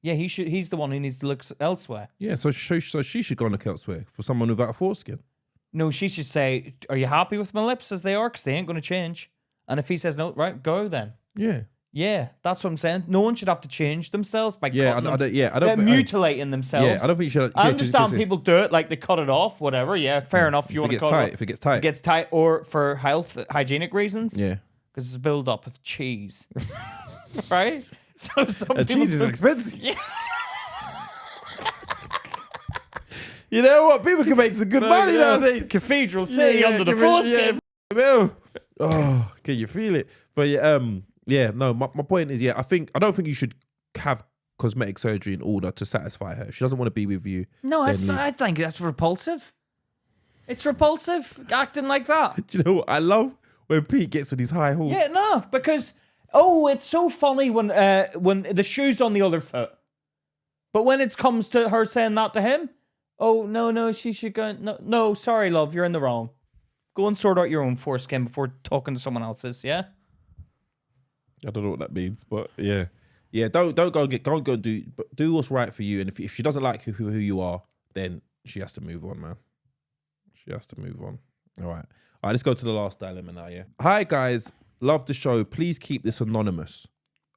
[SPEAKER 1] Yeah, he's the one who needs to look elsewhere.
[SPEAKER 2] Yeah, so she should go and look elsewhere for someone without a foreskin.
[SPEAKER 1] No, she should say, are you happy with my lips as they are? Because they ain't going to change. And if he says no, right, go then.
[SPEAKER 2] Yeah.
[SPEAKER 1] Yeah, that's what I'm saying. No one should have to change themselves by
[SPEAKER 2] mutilating
[SPEAKER 1] themselves.
[SPEAKER 2] Yeah, I don't think you should.
[SPEAKER 1] I understand people do it, like they cut it off, whatever. Yeah, fair enough. You want to cut it off.
[SPEAKER 2] If it gets tight.
[SPEAKER 1] Or for hygienic reasons.
[SPEAKER 2] Yeah.
[SPEAKER 1] Because it's a build-up of cheese. Right? So
[SPEAKER 2] cheese is expensive.
[SPEAKER 1] Yeah.
[SPEAKER 2] You know what? People can make some good money nowadays.
[SPEAKER 1] Cathedral City under the foreskin.
[SPEAKER 2] Oh, can you feel it? But my point is, I don't think you should have cosmetic surgery in order to satisfy her. If she doesn't want to be with you.
[SPEAKER 1] No, I think that's repulsive. It's repulsive acting like that.
[SPEAKER 2] Do you know what I love? When Pete gets on his high horse.
[SPEAKER 1] Yeah, no, because it's so funny when the shoe's on the other foot. But when it comes to her saying that to him, no, she should go. No, sorry, love, you're in the wrong. Go and sort out your own foreskin before talking to someone else's. Yeah.
[SPEAKER 2] I don't know what that means, but yeah. Don't go do what's right for you. And if she doesn't like who you are, then she has to move on, man. She has to move on. All right, let's go to the last dilemma now. Yeah. Hi guys, love the show. Please keep this anonymous.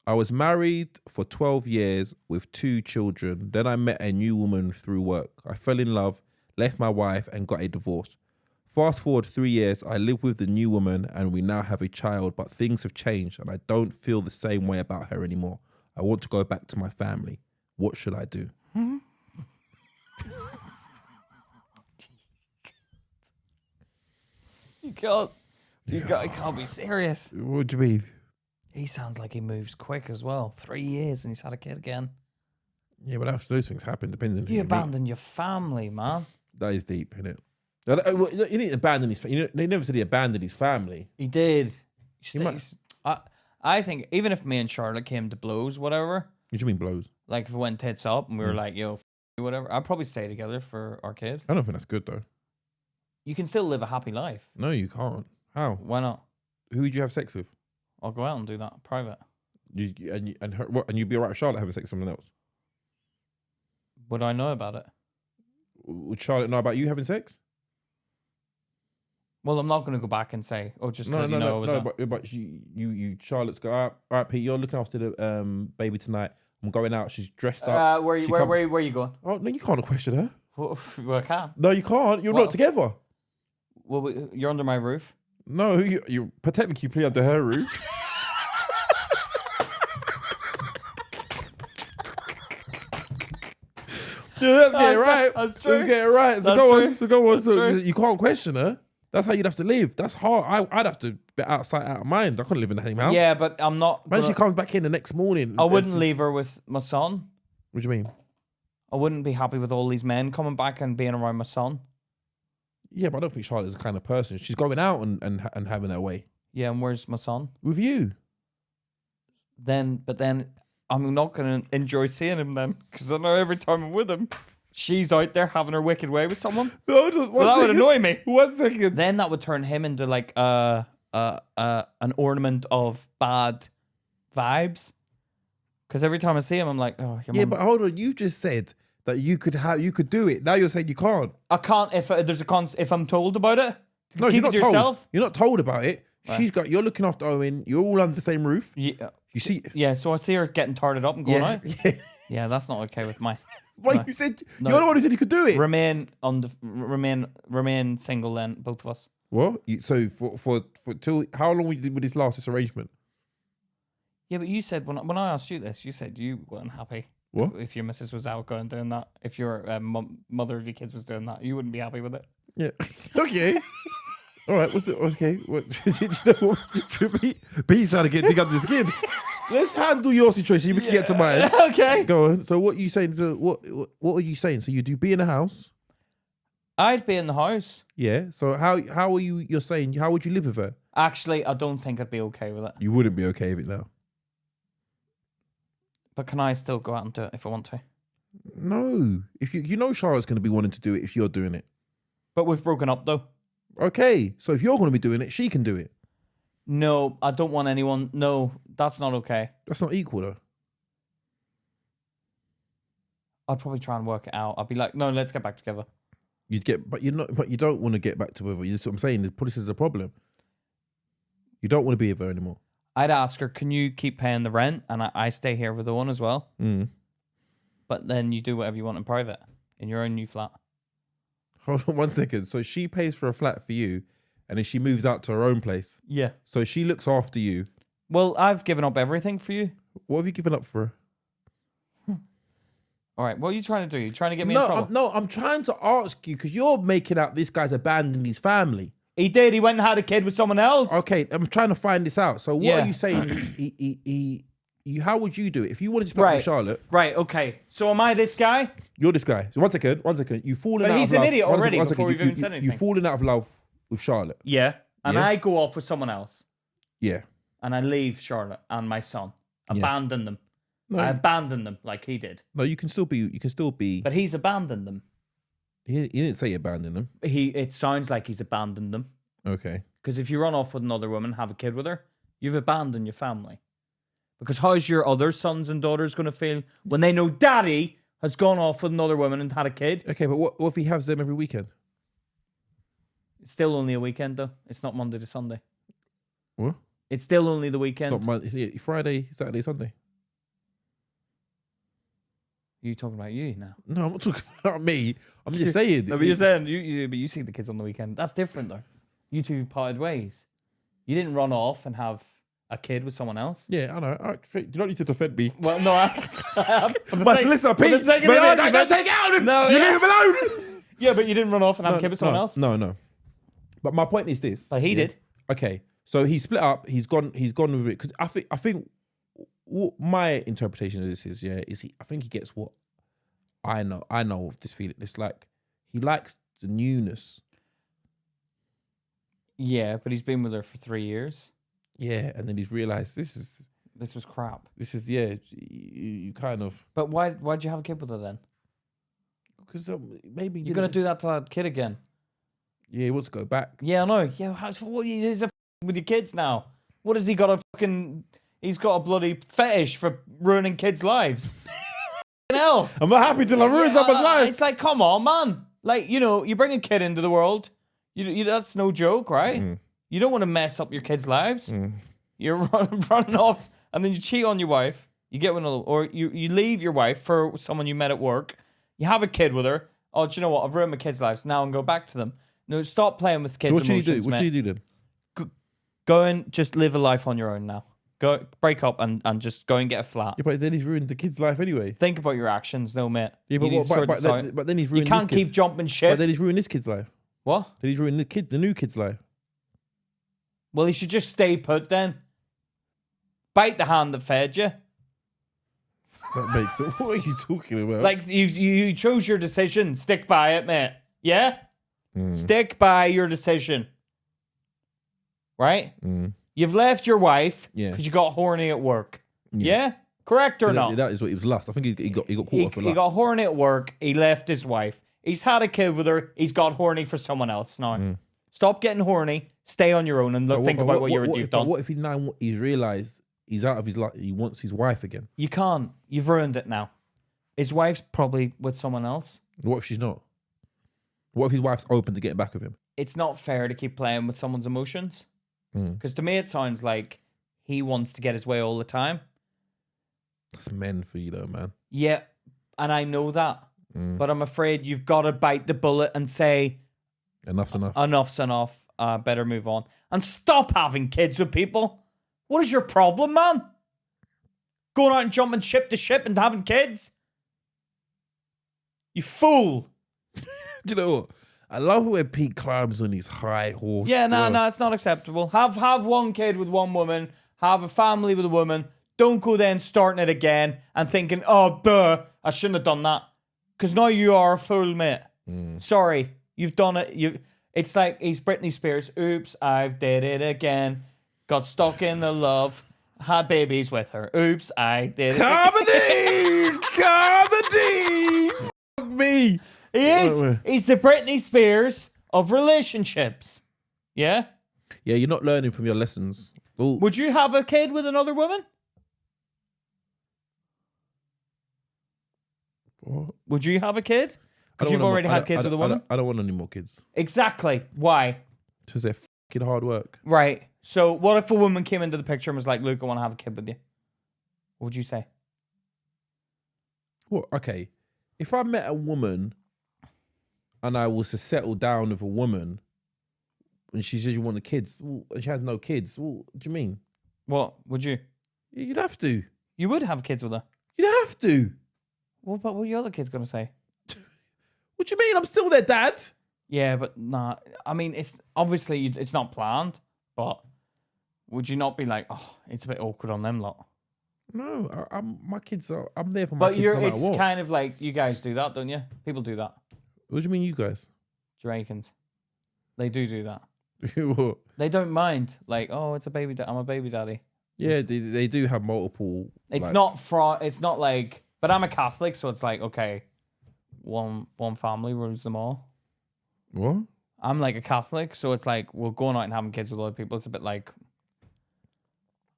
[SPEAKER 2] I was married for 12 years with 2 children. Then I met a new woman through work. I fell in love, left my wife, and got a divorce. Fast forward 3 years, I live with the new woman and we now have a child, but things have changed and I don't feel the same way about her anymore. I want to go back to my family. What should I do?
[SPEAKER 1] You can't be serious.
[SPEAKER 2] What do you mean?
[SPEAKER 1] He sounds like he moves quick as well. 3 years and he's had a kid again.
[SPEAKER 2] Yeah, but after those things happen, depends on who
[SPEAKER 1] you abandon your family, man.
[SPEAKER 2] That is deep, isn't it? He didn't abandon his. They never said he abandoned his family.
[SPEAKER 1] He did.
[SPEAKER 2] might-
[SPEAKER 1] I think even if me and Charlotte came to blows, whatever.
[SPEAKER 2] What do you mean blows?
[SPEAKER 1] Like if it went tits up and we were like, yo, you, whatever, I'd probably stay together for our kid.
[SPEAKER 2] I don't think that's good though.
[SPEAKER 1] You can still live a happy life.
[SPEAKER 2] No, you can't. How?
[SPEAKER 1] Why not?
[SPEAKER 2] Who would you have sex with?
[SPEAKER 1] I'll go out and do that private.
[SPEAKER 2] And you'd be alright with Charlotte having sex with someone else?
[SPEAKER 1] Would I know about it?
[SPEAKER 2] Would Charlotte know about you having sex?
[SPEAKER 1] Well, I'm not going to go back and say, oh, just to let you know.
[SPEAKER 2] But you Charlotte's go, all right, Pete, you're looking after the baby tonight. I'm going out. She's dressed up.
[SPEAKER 1] Where are you going?
[SPEAKER 2] Oh no, you can't question her.
[SPEAKER 1] Well, I can.
[SPEAKER 2] No, you can't. You're not together.
[SPEAKER 1] Well, you're under my roof.
[SPEAKER 2] No, you're technically under her roof. Yeah, let's get it right.
[SPEAKER 1] That's true.
[SPEAKER 2] Let's get it right. So go on. So you can't question her. That's how you'd have to live. That's hard. I'd have to be out of mind. I couldn't live in the same house.
[SPEAKER 1] Yeah, but I'm not.
[SPEAKER 2] When she comes back in the next morning.
[SPEAKER 1] I wouldn't leave her with my son.
[SPEAKER 2] What do you mean?
[SPEAKER 1] I wouldn't be happy with all these men coming back and being around my son.
[SPEAKER 2] Yeah, but I don't think Charlotte's the kind of person. She's going out and having her way.
[SPEAKER 1] Yeah, and where's my son?
[SPEAKER 2] With you.
[SPEAKER 1] But then I'm not going to enjoy seeing him then, because I know every time I'm with him, she's out there having her wicked way with someone.
[SPEAKER 2] No,
[SPEAKER 1] so that would annoy me.
[SPEAKER 2] 1 second.
[SPEAKER 1] Then that would turn him into like an ornament of bad vibes. Because every time I see him, I'm like, oh, your mum.
[SPEAKER 2] But hold on. You just said that you could do it. Now you're saying you can't.
[SPEAKER 1] I can't if if I'm told about it.
[SPEAKER 2] No,
[SPEAKER 1] keep
[SPEAKER 2] you're not
[SPEAKER 1] it to yourself.
[SPEAKER 2] told. You're not told about it. Right. You're looking after Owen. You're all under the same roof.
[SPEAKER 1] Yeah.
[SPEAKER 2] You see.
[SPEAKER 1] Yeah. So I see her getting tarted up and going out.
[SPEAKER 2] Yeah.
[SPEAKER 1] Yeah, that's not okay with my.
[SPEAKER 2] Wait,
[SPEAKER 1] no.
[SPEAKER 2] you said you're the one who said you could do it.
[SPEAKER 1] Remain single then, both of us.
[SPEAKER 2] What? So for till how long would this last? This arrangement?
[SPEAKER 1] Yeah, but you said when I asked you this, you said you weren't happy.
[SPEAKER 2] What?
[SPEAKER 1] If your missus was out going doing that, if your mother of your kids was doing that, you wouldn't be happy with it.
[SPEAKER 2] Yeah. Okay. All right. Okay. What? You know what? Pete's trying to dig under the skin. Let's handle your situation. You can get to mine.
[SPEAKER 1] Okay.
[SPEAKER 2] Go on. So what are you saying? So what are you saying? So you do be in the house?
[SPEAKER 1] I'd be in the house.
[SPEAKER 2] Yeah. So how are you? You're saying how would you live with her?
[SPEAKER 1] Actually, I don't think I'd be okay with it.
[SPEAKER 2] You wouldn't be okay with it now.
[SPEAKER 1] But can I still go out and do it if I want to?
[SPEAKER 2] No. If you know Charlotte's going to be wanting to do it if you're doing it.
[SPEAKER 1] But we've broken up though.
[SPEAKER 2] Okay. So if you're going to be doing it, she can do it.
[SPEAKER 1] No, I don't want anyone. No, that's not okay.
[SPEAKER 2] That's not equal though.
[SPEAKER 1] I'd probably try and work it out. I'd be like, no, let's get back together.
[SPEAKER 2] But you don't want to get back to her. That's what I'm saying. This is the problem. You don't want to be with her anymore.
[SPEAKER 1] I'd ask her, can you keep paying the rent and I stay here with the one as well?
[SPEAKER 2] Mm.
[SPEAKER 1] But then you do whatever you want in private in your own new flat.
[SPEAKER 2] Hold on 1 second. So she pays for a flat for you and then she moves out to her own place.
[SPEAKER 1] Yeah.
[SPEAKER 2] So she looks after you.
[SPEAKER 1] Well, I've given up everything for you.
[SPEAKER 2] What have you given up for her?
[SPEAKER 1] All right, what are you trying to do? You trying to get me in trouble?
[SPEAKER 2] I'm trying to ask you because you're making out this guy's abandoned his family.
[SPEAKER 1] He did. He went and had a kid with someone else.
[SPEAKER 2] Okay, I'm trying to find this out. So what are you saying? How would you do it if you wanted to spend with Charlotte?
[SPEAKER 1] Right. Okay. So am I this guy?
[SPEAKER 2] You're this guy. So 1 second. You've fallen out of love.
[SPEAKER 1] But he's an idiot already.
[SPEAKER 2] One
[SPEAKER 1] before we've even said anything.
[SPEAKER 2] You've fallen out of love with Charlotte.
[SPEAKER 1] Yeah. And
[SPEAKER 2] Yeah.
[SPEAKER 1] I go off with someone else.
[SPEAKER 2] Yeah.
[SPEAKER 1] And I leave Charlotte and my son. Abandon them.
[SPEAKER 2] No.
[SPEAKER 1] I abandoned them like he did.
[SPEAKER 2] No, you can still be.
[SPEAKER 1] But he's abandoned them.
[SPEAKER 2] He didn't say abandon them.
[SPEAKER 1] It sounds like he's abandoned them.
[SPEAKER 2] Okay.
[SPEAKER 1] Because if you run off with another woman, have a kid with her, you've abandoned your family. Because how's your other sons and daughters going to feel when they know daddy has gone off with another woman and had a kid?
[SPEAKER 2] Okay, but what if he has them every weekend?
[SPEAKER 1] It's still only a weekend, though. It's not Monday to Sunday.
[SPEAKER 2] What?
[SPEAKER 1] It's still only the weekend.
[SPEAKER 2] It's not Monday, Friday, Saturday, Sunday.
[SPEAKER 1] You talking about you now?
[SPEAKER 2] No, I'm not talking about me. I'm just saying.
[SPEAKER 1] No, but you're saying but you see the kids on the weekend. That's different, though. You two parted ways. You didn't run off and have a kid with someone else.
[SPEAKER 2] Yeah, I know. You don't need to defend me.
[SPEAKER 1] Well, no, I have.
[SPEAKER 2] But listen, Pete.
[SPEAKER 1] Don't take it
[SPEAKER 2] out of him.
[SPEAKER 1] No,
[SPEAKER 2] you leave him alone.
[SPEAKER 1] Yeah, but you didn't run off and have a kid with someone else.
[SPEAKER 2] No. But my point is this.
[SPEAKER 1] But he did.
[SPEAKER 2] Okay, so he split up. He's gone with it because I think what my interpretation of this is I think he gets what I know of this feeling. It's like he likes the newness.
[SPEAKER 1] Yeah, but he's been with her for 3 years.
[SPEAKER 2] Yeah, and then he's realised this
[SPEAKER 1] was crap.
[SPEAKER 2] You kind of...
[SPEAKER 1] But why'd you have a kid with her then?
[SPEAKER 2] Because maybe...
[SPEAKER 1] You're going to do that to that kid again.
[SPEAKER 2] Yeah, he wants to go back.
[SPEAKER 1] Yeah, I know. Yeah, what is it with your kids now? What has he got a fucking... He's got a bloody fetish for ruining kids' lives. Hell.
[SPEAKER 2] I'm not happy till I ruin someone's life.
[SPEAKER 1] It's like, come on, man. Like, you bring a kid into the world. You that's no joke, right?
[SPEAKER 2] Mm.
[SPEAKER 1] You don't want to mess up your kids' lives. Mm. You're running off, and then you cheat on your wife. You get one, or you leave your wife for someone you met at work. You have a kid with her. Oh, do you know what? I've ruined my kids' lives. Now I'm go back to them. No, stop playing with kids' emotions,
[SPEAKER 2] what should you do? What should you do then?
[SPEAKER 1] Go and just live a life on your own now. Go break up and just go and get a flat.
[SPEAKER 2] Yeah, but then he's ruined the kid's life anyway.
[SPEAKER 1] Think about your actions, though, mate.
[SPEAKER 2] Yeah, but then he's ruined.
[SPEAKER 1] You can't keep jumping shit.
[SPEAKER 2] But then he's ruined this kid's life.
[SPEAKER 1] What?
[SPEAKER 2] Then he's ruined the new kid's life.
[SPEAKER 1] Well, he should just stay put then. Bite the hand that fed you.
[SPEAKER 2] That makes it. What are you talking about?
[SPEAKER 1] Like you chose your decision. Stick by it, mate. Yeah. Stick by your decision. Right. You've left your wife because you got horny at work. Yeah? Correct or not?
[SPEAKER 2] That is what he was lust. I think he got caught up for lust.
[SPEAKER 1] He got horny at work. He left his wife. He's had a kid with her. He's got horny for someone else now. Stop getting horny. Stay on your own and think about what you've done.
[SPEAKER 2] What if he's realised he's out of his life? He wants his wife again.
[SPEAKER 1] You can't. You've ruined it now. His wife's probably with someone else.
[SPEAKER 2] What if she's not? What if his wife's open to getting back with him?
[SPEAKER 1] It's not fair to keep playing with someone's emotions. Because to me, it sounds like he wants to get his way all the time.
[SPEAKER 2] That's men for you, though, man.
[SPEAKER 1] Yeah, and I know that. But I'm afraid you've got to bite the bullet and say,
[SPEAKER 2] enough's enough.
[SPEAKER 1] Enough's enough. Better move on. And stop having kids with people. What is your problem, man? Going out and jumping ship to ship and having kids? You fool.
[SPEAKER 2] Do you know what? I love when Pete climbs on his high horse.
[SPEAKER 1] Yeah, no, it's not acceptable. Have one kid with one woman. Have a family with a woman. Don't go then starting it again and thinking, oh, duh, I shouldn't have done that. Because now you are a fool, mate. Sorry, you've done it. It's like he's Britney Spears. Oops, I've did it again. Got stuck in the love. Had babies with her. Oops, I did it.
[SPEAKER 2] Comedy! Fuck me.
[SPEAKER 1] He is. He's the Britney Spears of relationships. Yeah?
[SPEAKER 2] Yeah, you're not learning from your lessons. Ooh.
[SPEAKER 1] Would you have a kid with another woman?
[SPEAKER 2] What?
[SPEAKER 1] Would you have a kid? Because you've already had kids with a woman?
[SPEAKER 2] I don't want any more kids.
[SPEAKER 1] Exactly. Why?
[SPEAKER 2] Because they're fucking hard work.
[SPEAKER 1] Right. So what if a woman came into the picture and was like, Luke, I want to have a kid with you? What would you say?
[SPEAKER 2] Well, okay. If I met a woman and I was to settle down with a woman and she says you want the kids, and she has no kids, what do you mean?
[SPEAKER 1] What? Would you?
[SPEAKER 2] You'd have to.
[SPEAKER 1] You would have kids with her?
[SPEAKER 2] You'd have to.
[SPEAKER 1] Well, but what are your other kids going to say?
[SPEAKER 2] What do you mean? I'm still their dad.
[SPEAKER 1] Yeah, but nah. I mean, it's obviously it's not planned, but would you not be like, oh, it's a bit awkward on them lot?
[SPEAKER 2] No, my kids are. I'm there for my kids.
[SPEAKER 1] But it's kind of like you guys do that, don't you? People do that.
[SPEAKER 2] What do you mean, you guys?
[SPEAKER 1] Jamaicans, they do that.
[SPEAKER 2] What?
[SPEAKER 1] They don't mind. Like, oh, it's a baby. I'm a baby daddy.
[SPEAKER 2] Yeah, they do have multiple.
[SPEAKER 1] It's not fraud. It's not like. But I'm a Catholic, so it's like, okay, one family rules them all.
[SPEAKER 2] What?
[SPEAKER 1] I'm like a Catholic, so it's like we're going out and having kids with other people. It's a bit like,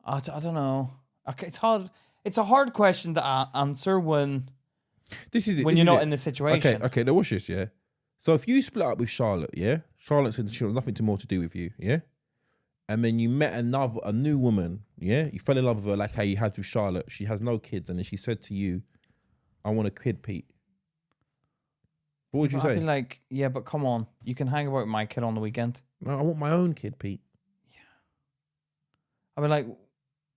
[SPEAKER 1] I don't know. Okay, it's hard. It's a hard question to answer when you're not in the situation.
[SPEAKER 2] Okay. Now watch this, yeah. So if you split up with Charlotte, yeah, Charlotte said she had nothing more to do with you, yeah, and then you met a new woman, yeah, you fell in love with her like how you had with Charlotte. She has no kids, and then she said to you, "I want a kid, Pete." What would you say?
[SPEAKER 1] I'd be like, yeah, but come on, you can hang about with my kid on the weekend.
[SPEAKER 2] No, I want my own kid, Pete.
[SPEAKER 1] Yeah. I'd be like,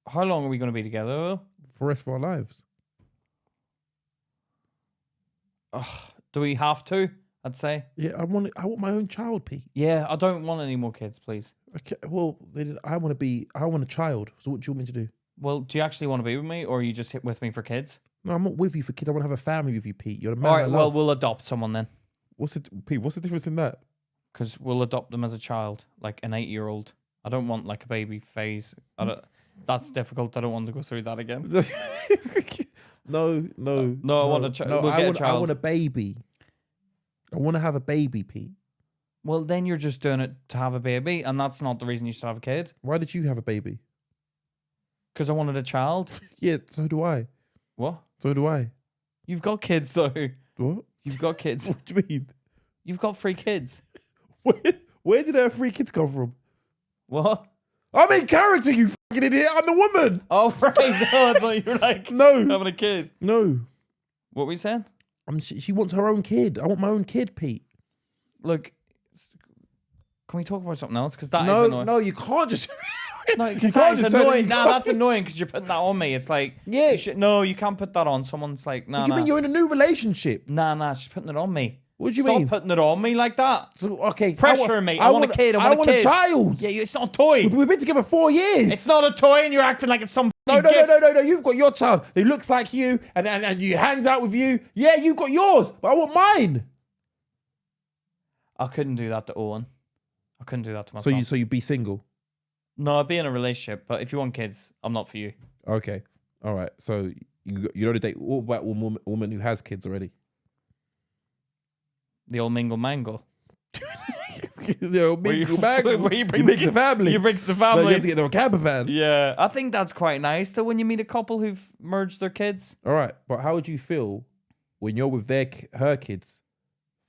[SPEAKER 1] how long are we going to be together though?
[SPEAKER 2] For the rest of our lives.
[SPEAKER 1] Do we have to? I'd say.
[SPEAKER 2] Yeah, I want my own child, Pete.
[SPEAKER 1] Yeah, I don't want any more kids, please.
[SPEAKER 2] Okay, well, I want a child. So what do you want me to do?
[SPEAKER 1] Well, do you actually want to be with me, or are you just hit with me for kids?
[SPEAKER 2] No, I'm not with you for kids. I want to have a family with you, Pete. You're the man.
[SPEAKER 1] All right, well, we'll adopt someone then.
[SPEAKER 2] Pete, what's the difference in that?
[SPEAKER 1] Because we'll adopt them as a child, like an 8-year-old. I don't want like a baby phase. That's difficult. I don't want to go through that again.
[SPEAKER 2] No.
[SPEAKER 1] I want a child.
[SPEAKER 2] No,
[SPEAKER 1] We'll get a child.
[SPEAKER 2] I want a baby. I want to have a baby, Pete.
[SPEAKER 1] Well, then you're just doing it to have a baby, and that's not the reason you should have a kid.
[SPEAKER 2] Why did you have a baby?
[SPEAKER 1] Because I wanted a child.
[SPEAKER 2] Yeah, so do I.
[SPEAKER 1] What?
[SPEAKER 2] So do I.
[SPEAKER 1] You've got kids, though.
[SPEAKER 2] What?
[SPEAKER 1] You've got kids.
[SPEAKER 2] What do you mean?
[SPEAKER 1] You've got 3 kids.
[SPEAKER 2] Where did our 3 kids come from?
[SPEAKER 1] What?
[SPEAKER 2] I'm in character, you fucking idiot. I'm the woman.
[SPEAKER 1] Oh, right. No, I thought you were like
[SPEAKER 2] No.
[SPEAKER 1] having a kid.
[SPEAKER 2] No.
[SPEAKER 1] What were you saying?
[SPEAKER 2] She wants her own kid. I want my own kid, Pete.
[SPEAKER 1] Look, can we talk about something else? Because that is annoying.
[SPEAKER 2] No, you can't just...
[SPEAKER 1] No, because that is annoying. Nah, that's annoying because you're putting that on me. It's like,
[SPEAKER 2] yeah.
[SPEAKER 1] You can't put that on. Someone's like, nah,
[SPEAKER 2] What do you mean you're in a new relationship?
[SPEAKER 1] Nah, she's putting it on me.
[SPEAKER 2] What do you mean?
[SPEAKER 1] Stop putting it on me like that.
[SPEAKER 2] So, okay.
[SPEAKER 1] Pressure me. I want a kid. I want
[SPEAKER 2] a child.
[SPEAKER 1] Yeah, it's not a toy.
[SPEAKER 2] We've been together 4 years.
[SPEAKER 1] It's not a toy and you're acting like it's some gift.
[SPEAKER 2] No. You've got your child. He looks like you and he hangs out with you. Yeah, you've got yours, but I want mine.
[SPEAKER 1] I couldn't do that to Owen. I couldn't do that to myself.
[SPEAKER 2] So you'd be single?
[SPEAKER 1] No, I'd be in a relationship, but if you want kids, I'm not for you.
[SPEAKER 2] Okay. All right. So you don't date all about woman who has kids already?
[SPEAKER 1] The old mingle mangle.
[SPEAKER 2] The old mingle mangle.
[SPEAKER 1] Where you
[SPEAKER 2] bring the family.
[SPEAKER 1] You bring the family.
[SPEAKER 2] No, you have to get them a camper van.
[SPEAKER 1] Yeah. I think that's quite nice though when you meet a couple who've merged their kids.
[SPEAKER 2] All right. But how would you feel when you're with her kids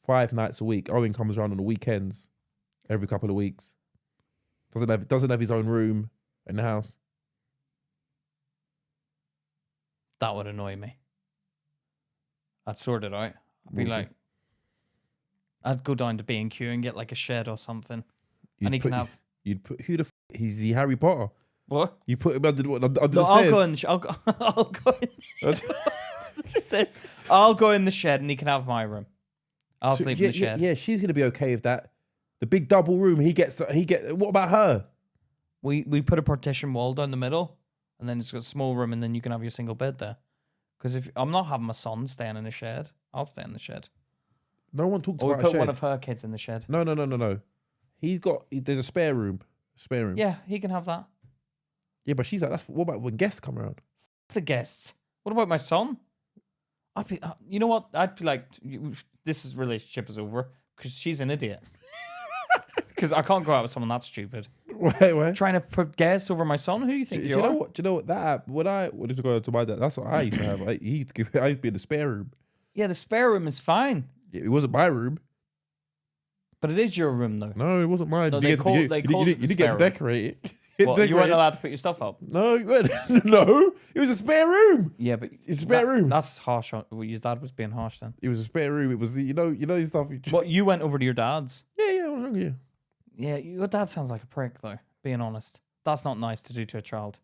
[SPEAKER 2] 5 nights a week? Owen comes around on the weekends every couple of weeks. Doesn't have his own room in the house.
[SPEAKER 1] That would annoy me. I'd sort it out. I'd be like, I'd go down to B&Q and get like a shed or something. And he can have...
[SPEAKER 2] You'd put... Who the He's the Harry Potter.
[SPEAKER 1] What?
[SPEAKER 2] You put him under the
[SPEAKER 1] No,
[SPEAKER 2] stairs.
[SPEAKER 1] I'll go in... I'll go in the shed and he can have my room. I'll sleep in the shed.
[SPEAKER 2] Yeah, she's going to be okay with that. The big double room, what about her?
[SPEAKER 1] We put a partition wall down the middle and then it's got a small room and then you can have your single bed there. Because if I'm not having my son staying in the shed, I'll stay in the shed.
[SPEAKER 2] No one talks
[SPEAKER 1] or
[SPEAKER 2] about
[SPEAKER 1] we put
[SPEAKER 2] a shed.
[SPEAKER 1] One of her kids in the shed.
[SPEAKER 2] No. There's a spare room.
[SPEAKER 1] Yeah, he can have that.
[SPEAKER 2] Yeah, but she's like, what about when guests come around?
[SPEAKER 1] The guests. What about my son? I'd be, you know what? I'd be like, this relationship is over because she's an idiot. Because I can't go out with someone that's stupid.
[SPEAKER 2] Wait.
[SPEAKER 1] Trying to put guests over my son? Who do you think you are?
[SPEAKER 2] Do you know what? That app, when I wanted to go to my dad, that's what I used to have. I used to be in the spare room.
[SPEAKER 1] Yeah, the spare room is fine.
[SPEAKER 2] It wasn't my room.
[SPEAKER 1] But it is your room, though.
[SPEAKER 2] No, it wasn't mine.
[SPEAKER 1] No,
[SPEAKER 2] you didn't get to decorate it.
[SPEAKER 1] What, you weren't allowed to put your stuff up?
[SPEAKER 2] No, you weren't. No, it was a spare room.
[SPEAKER 1] Yeah, but
[SPEAKER 2] it's a spare room.
[SPEAKER 1] That's harsh. Well, your dad was being harsh then.
[SPEAKER 2] It was a spare room. It was the your stuff.
[SPEAKER 1] What, you went over to your dad's?
[SPEAKER 2] Yeah, I was wrong. Yeah.
[SPEAKER 1] Yeah, your dad sounds like a prick, though. Being honest, that's not nice to do to a child.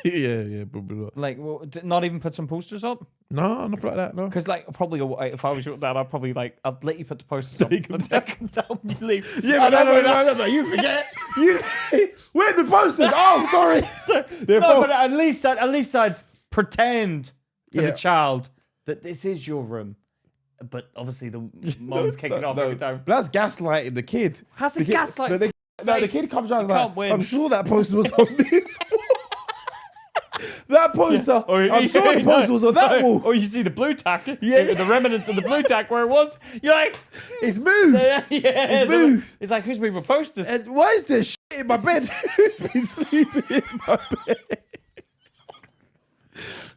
[SPEAKER 2] yeah, but
[SPEAKER 1] like, not even put some posters up.
[SPEAKER 2] No, nothing like that. No,
[SPEAKER 1] because like probably if I was your dad, I'd probably I'd let you put the posters up and take them down when you leave.
[SPEAKER 2] Yeah, but no, you forget. Where's the posters? Oh, sorry.
[SPEAKER 1] No, but at least I'd pretend to the child that this is your room. But obviously the mom's kicking off every time.
[SPEAKER 2] But that's gaslighting the kid.
[SPEAKER 1] How's it gaslight?
[SPEAKER 2] The kid comes out like, I'm sure that poster was on this wall. That poster, I'm sure the poster was on that wall.
[SPEAKER 1] Or you see the blue tack, the remnants of the blue tack where it was. You're like,
[SPEAKER 2] it's moved. It's moved.
[SPEAKER 1] It's like, who's moving posters?
[SPEAKER 2] And why is there shit in my bed? Who's been sleeping in my bed?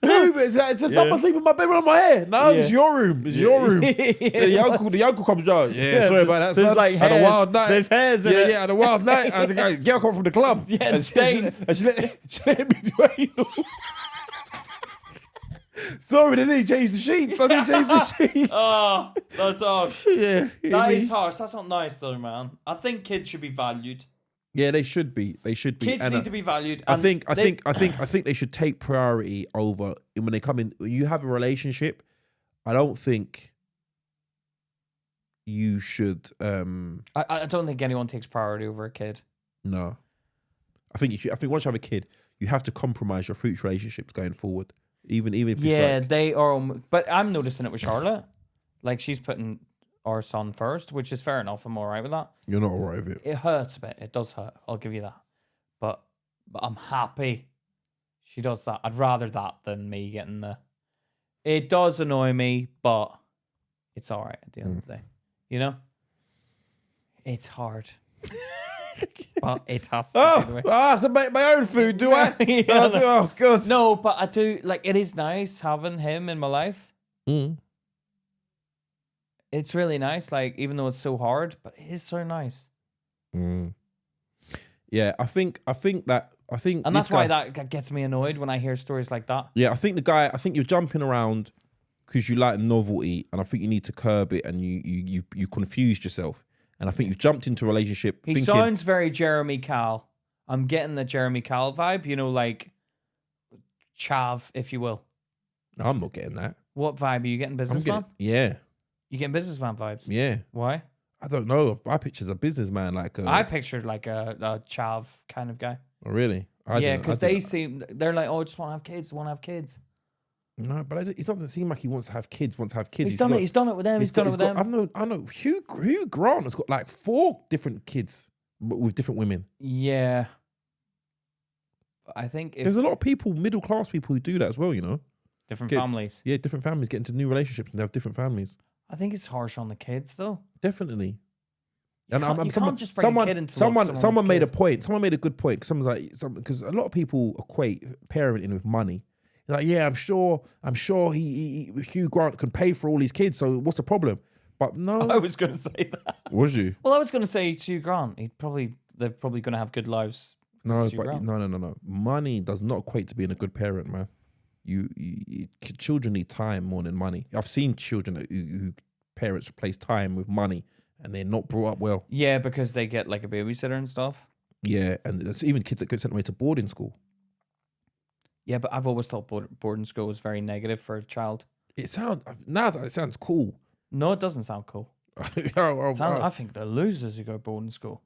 [SPEAKER 2] Someone sleeping in my bed on my hair. No, it's your room. It's your room. The uncle comes down. Yeah, sorry about that, son.
[SPEAKER 1] Like
[SPEAKER 2] had a wild night.
[SPEAKER 1] There's hairs in it.
[SPEAKER 2] Yeah, had a wild night. I think a girl come from the club.
[SPEAKER 1] Yeah, and stains.
[SPEAKER 2] She let me do anal. Sorry, they didn't change the sheets. I didn't change the sheets.
[SPEAKER 1] Oh, that's harsh.
[SPEAKER 2] Yeah.
[SPEAKER 1] That is harsh. That's not nice though, man. I think kids should be valued.
[SPEAKER 2] Yeah, they should be.
[SPEAKER 1] Kids need to be valued.
[SPEAKER 2] I think they should take priority over when they come in. When you have a relationship, I don't think you should.
[SPEAKER 1] I don't think anyone takes priority over a kid.
[SPEAKER 2] No, I think you should. I think once you have a kid, you have to compromise your future relationships going forward. Even if it's
[SPEAKER 1] they are. But I'm noticing it with Charlotte. Like she's putting our son first, which is fair enough. I'm all right with that.
[SPEAKER 2] You're not all right with it.
[SPEAKER 1] It hurts a bit. It does hurt. I'll give you that. But I'm happy she does that. I'd rather that than me getting the... It does annoy me, but it's all right at the end of the day. You know? It's hard. But it has to be the way.
[SPEAKER 2] I have to make my own food, do I?
[SPEAKER 1] Yeah,
[SPEAKER 2] Oh, God.
[SPEAKER 1] No, but I do... Like, it is nice having him in my life.
[SPEAKER 2] Mm.
[SPEAKER 1] It's really nice, like, even though it's so hard, but it is so nice.
[SPEAKER 2] Mm. Yeah, I think
[SPEAKER 1] And that's why that gets me annoyed when I hear stories like that.
[SPEAKER 2] Yeah, I think you're jumping around because you like novelty, and I think you need to curb it, and you confused yourself. And I think you've jumped into a relationship.
[SPEAKER 1] He sounds very Jeremy Kyle. I'm getting the Jeremy Kyle vibe, you know, like chav, if you will.
[SPEAKER 2] I'm not getting that.
[SPEAKER 1] What vibe are you getting? Businessman?
[SPEAKER 2] Yeah.
[SPEAKER 1] You getting businessman vibes?
[SPEAKER 2] Yeah.
[SPEAKER 1] Why?
[SPEAKER 2] I don't know. I pictured a businessman like a...
[SPEAKER 1] I pictured like a chav kind of guy.
[SPEAKER 2] Oh, really?
[SPEAKER 1] Yeah, because they're like, oh, I just want to have kids. Want to have kids.
[SPEAKER 2] No, but it doesn't seem like he wants to have kids.
[SPEAKER 1] He's done it. He's done it with them. He's done it with them.
[SPEAKER 2] I know. Hugh Grant has got like 4 different kids with different women.
[SPEAKER 1] Yeah. I think
[SPEAKER 2] there's a lot of people, middle class people, who do that as well. You know,
[SPEAKER 1] different families.
[SPEAKER 2] Yeah, different families get into new relationships and they have different families.
[SPEAKER 1] I think it's harsh on the kids, though.
[SPEAKER 2] Definitely.
[SPEAKER 1] You can't just bring a kid into
[SPEAKER 2] someone made a point. Someone made a good point. Someone's like, because a lot of people equate parenting with money. They're like, yeah, I'm sure Hugh Grant can pay for all his kids. So what's the problem? But no,
[SPEAKER 1] I was going to say that.
[SPEAKER 2] Was you?
[SPEAKER 1] Well, I was going to say Hugh Grant. They're probably going to have good lives.
[SPEAKER 2] No. Money does not equate to being a good parent, man. Children need time more than money. I've seen children who parents replace time with money, and they're not brought up well.
[SPEAKER 1] Yeah, because they get like a babysitter and stuff.
[SPEAKER 2] Yeah, and there's even kids that get sent away to boarding school.
[SPEAKER 1] Yeah, but I've always thought boarding school was very negative for a child.
[SPEAKER 2] It sounds cool.
[SPEAKER 1] No, it doesn't sound cool. I think they're losers who go boarding school.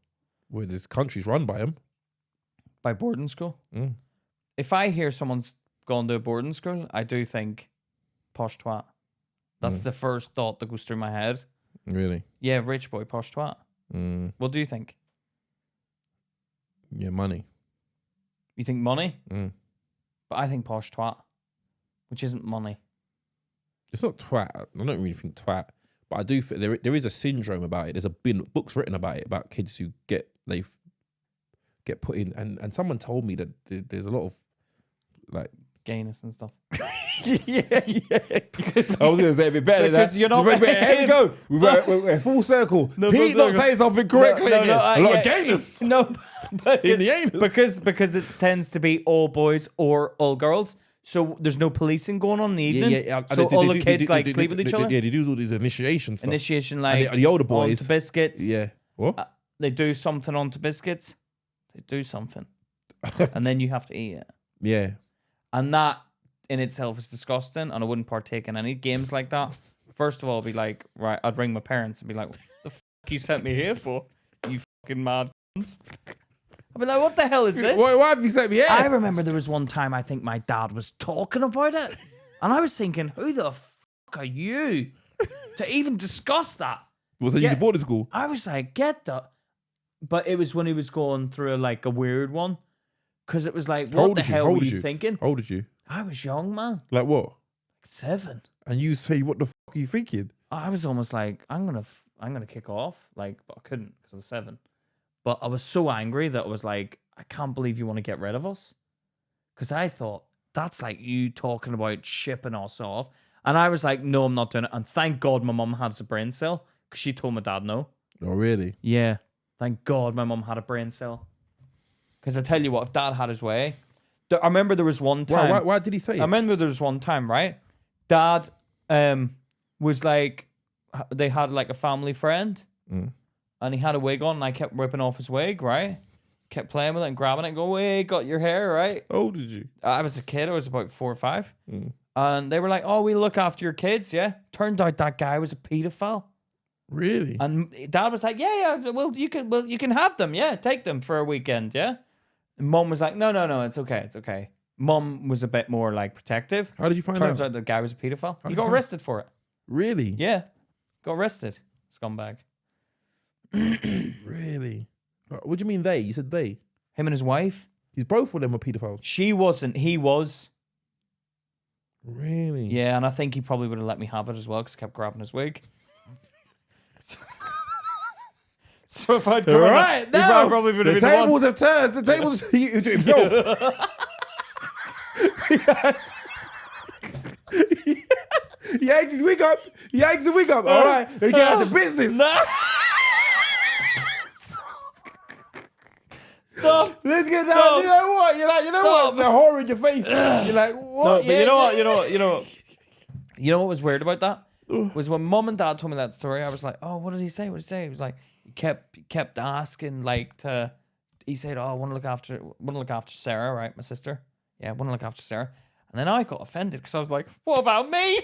[SPEAKER 2] Well, this country's run by them.
[SPEAKER 1] By boarding school?
[SPEAKER 2] Mm.
[SPEAKER 1] If I hear someone's gone to a boarding school, I do think posh twat. That's the first thought that goes through my head.
[SPEAKER 2] Really?
[SPEAKER 1] Yeah, rich boy, posh twat.
[SPEAKER 2] Mm.
[SPEAKER 1] What do you think?
[SPEAKER 2] Yeah, money.
[SPEAKER 1] You think money?
[SPEAKER 2] Mm.
[SPEAKER 1] But I think posh twat, which isn't money.
[SPEAKER 2] It's not twat. I don't really think twat. But I do think there is a syndrome about it. There's been books written about it, about kids who get put in. And someone told me that there's a lot of like
[SPEAKER 1] gayness and stuff.
[SPEAKER 2] yeah. I was going to say a bit better than that.
[SPEAKER 1] Because you're not...
[SPEAKER 2] Here we go. We're full circle. Pete not saying something correctly again. A lot of gayness.
[SPEAKER 1] No,
[SPEAKER 2] in the anus.
[SPEAKER 1] Because it tends to be all boys or all girls. So there's no policing going on in the evenings. Yeah. So all the kids sleep with each other.
[SPEAKER 2] Yeah, they do all these initiation stuff.
[SPEAKER 1] Initiation, like
[SPEAKER 2] and the older boys
[SPEAKER 1] onto biscuits.
[SPEAKER 2] Yeah. What?
[SPEAKER 1] They do something onto biscuits. They do something, and then you have to eat it.
[SPEAKER 2] Yeah.
[SPEAKER 1] And that in itself is disgusting, and I wouldn't partake in any games like that. First of all, I'd be like, right, I'd ring my parents and be like, what the fuck you sent me here for? You fucking mad cunts. I'd be like, what the hell is this?
[SPEAKER 2] Why have you sent me here?
[SPEAKER 1] I remember there was one time I think my dad was talking about it, and I was thinking, who the fuck are you to even discuss that?
[SPEAKER 2] Was it you boarding school?
[SPEAKER 1] I was like, get that. But it was when he was going through a weird one. Because it was like, what the hell were you thinking?
[SPEAKER 2] How old did you?
[SPEAKER 1] I was young, man.
[SPEAKER 2] Like what?
[SPEAKER 1] 7.
[SPEAKER 2] And you say, what the fuck are you thinking?
[SPEAKER 1] I was almost like, I'm gonna kick off. Like, but I couldn't because I was 7. But I was so angry that I was like, I can't believe you want to get rid of us. Because I thought, that's like you talking about shipping us off. And I was like, no, I'm not doing it. And thank God my mum has a brain cell. Because she told my dad no.
[SPEAKER 2] Oh, really?
[SPEAKER 1] Yeah. Thank God my mum had a brain cell. Because I tell you what, if Dad had his way... I remember there was one time...
[SPEAKER 2] Why did he say it?
[SPEAKER 1] I remember there was one time, right? Dad was like... They had like a family friend.
[SPEAKER 2] Mm.
[SPEAKER 1] And he had a wig on and I kept ripping off his wig, right? Kept playing with it and grabbing it and going, hey, got your hair, right?
[SPEAKER 2] How old did you?
[SPEAKER 1] I was a kid. I was about 4 or 5.
[SPEAKER 2] Mm.
[SPEAKER 1] And they were like, oh, we look after your kids, yeah? Turned out that guy was a pedophile.
[SPEAKER 2] Really?
[SPEAKER 1] And Dad was like, yeah, well, you can have them, yeah, take them for a weekend, yeah. And Mum was like, no, it's okay. Mum was a bit more like protective.
[SPEAKER 2] How did you find out?
[SPEAKER 1] Turns out the guy was a pedophile. He got arrested for it.
[SPEAKER 2] Really?
[SPEAKER 1] Yeah, got arrested. Scumbag.
[SPEAKER 2] Really? What do you mean they? You said they.
[SPEAKER 1] Him and his wife.
[SPEAKER 2] He's both of them were pedophiles.
[SPEAKER 1] She wasn't. He was.
[SPEAKER 2] Really?
[SPEAKER 1] Yeah, and I think he probably would have let me have it as well because I kept grabbing his wig. So if I'd come
[SPEAKER 2] Right now,
[SPEAKER 1] I probably would
[SPEAKER 2] the
[SPEAKER 1] have been
[SPEAKER 2] tables have turned. The tables to himself. He yanks his wig up. He yanks the wig up. All right, they get out of business.
[SPEAKER 1] No. Stop.
[SPEAKER 2] Let's get down.
[SPEAKER 1] Stop.
[SPEAKER 2] You know what? You're like, you know
[SPEAKER 1] Stop.
[SPEAKER 2] what? The horror in your face. You're like, what?
[SPEAKER 1] No, but
[SPEAKER 2] Yeah,
[SPEAKER 1] you know
[SPEAKER 2] yeah.
[SPEAKER 1] what? You know what was weird about that? Was when mom and dad told me that story, I was like, oh, what did he say? What did he say? He was like, he kept asking, like, he said, oh, I want to look after Sarah, right? My sister. Yeah, I want to look after Sarah. And then I got offended because I was like, what about me?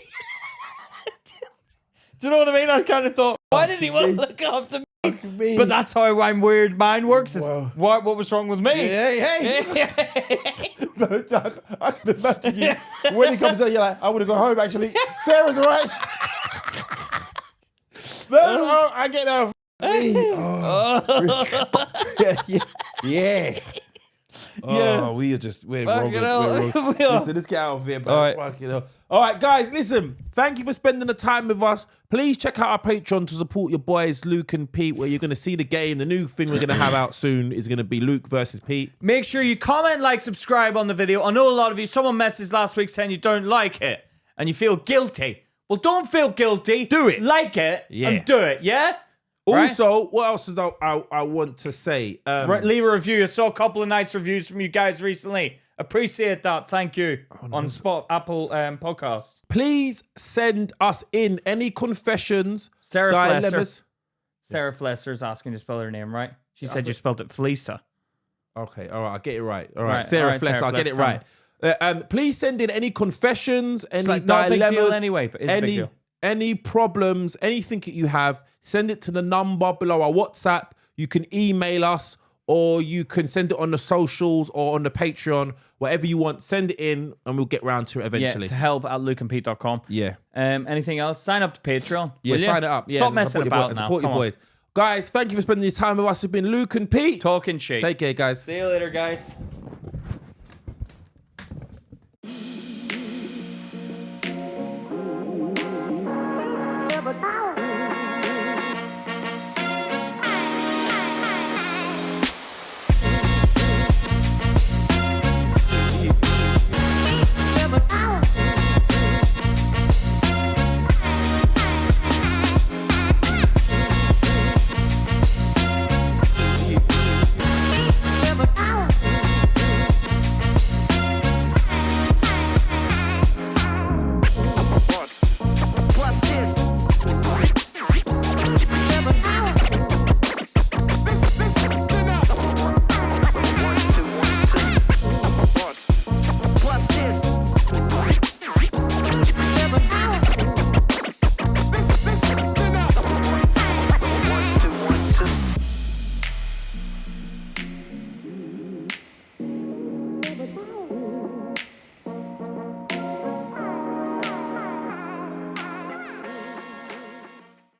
[SPEAKER 1] Do you know what I mean? I kind of thought, why didn't he want to look after me?
[SPEAKER 2] Me.
[SPEAKER 1] But that's how I'm weird mind works. Is
[SPEAKER 2] Wow.
[SPEAKER 1] what was wrong with me?
[SPEAKER 2] Hey. I can imagine you when he comes out. You're like, I want to go home. Actually, Sarah's alright. No, I get out. Me. Oh. Yeah. Oh, we're wrong.
[SPEAKER 1] Fucking hell. We are.
[SPEAKER 2] Listen, let's get out of here, man.
[SPEAKER 1] All right.
[SPEAKER 2] Fucking hell. All right, guys, listen. Thank you for spending the time with us. Please check out our Patreon to support your boys, Luke and Pete, where you're going to see the game. The new thing we're going to have out soon is going to be Luke versus Pete.
[SPEAKER 1] Make sure you comment, like, subscribe on the video. I know a lot of you, someone messaged last week saying you don't like it and you feel guilty. Well, don't feel guilty.
[SPEAKER 2] Do it.
[SPEAKER 1] Like it and do it, yeah?
[SPEAKER 2] Also, what else is I want to say?
[SPEAKER 1] Right, leave a review. I saw a couple of nice reviews from you guys recently. Appreciate that. Thank you. On Apple Podcasts.
[SPEAKER 2] Please send us in any confessions,
[SPEAKER 1] Sarah
[SPEAKER 2] dilemmas.
[SPEAKER 1] Sarah Flesser's asking you to spell her name right. She said you spelled it Fleesa.
[SPEAKER 2] Okay, all right, I get it right. All right,
[SPEAKER 1] Right,
[SPEAKER 2] Sarah
[SPEAKER 1] all right,
[SPEAKER 2] Fless,
[SPEAKER 1] Sarah
[SPEAKER 2] I'll get it
[SPEAKER 1] Fless,
[SPEAKER 2] right. Please send in any confessions, any
[SPEAKER 1] Like, not a
[SPEAKER 2] dilemmas,
[SPEAKER 1] big deal anyway, but it's a big deal.
[SPEAKER 2] any problems, anything that you have. Send it to the number below our WhatsApp. You can email us, or you can send it on the socials or on the Patreon, whatever you want. Send it in, and we'll get round to it eventually.
[SPEAKER 1] Yeah, to help at lukeandpete.com.
[SPEAKER 2] Yeah.
[SPEAKER 1] Anything else? Sign up to Patreon.
[SPEAKER 2] Yeah,
[SPEAKER 1] will you?
[SPEAKER 2] sign it up. Yeah,
[SPEAKER 1] Stop messing about now.
[SPEAKER 2] Support your
[SPEAKER 1] Come on.
[SPEAKER 2] boys. Guys, thank you for spending this time with us. It's been Luke and Pete.
[SPEAKER 1] Talking shit.
[SPEAKER 2] Take care, guys.
[SPEAKER 1] See you later, guys.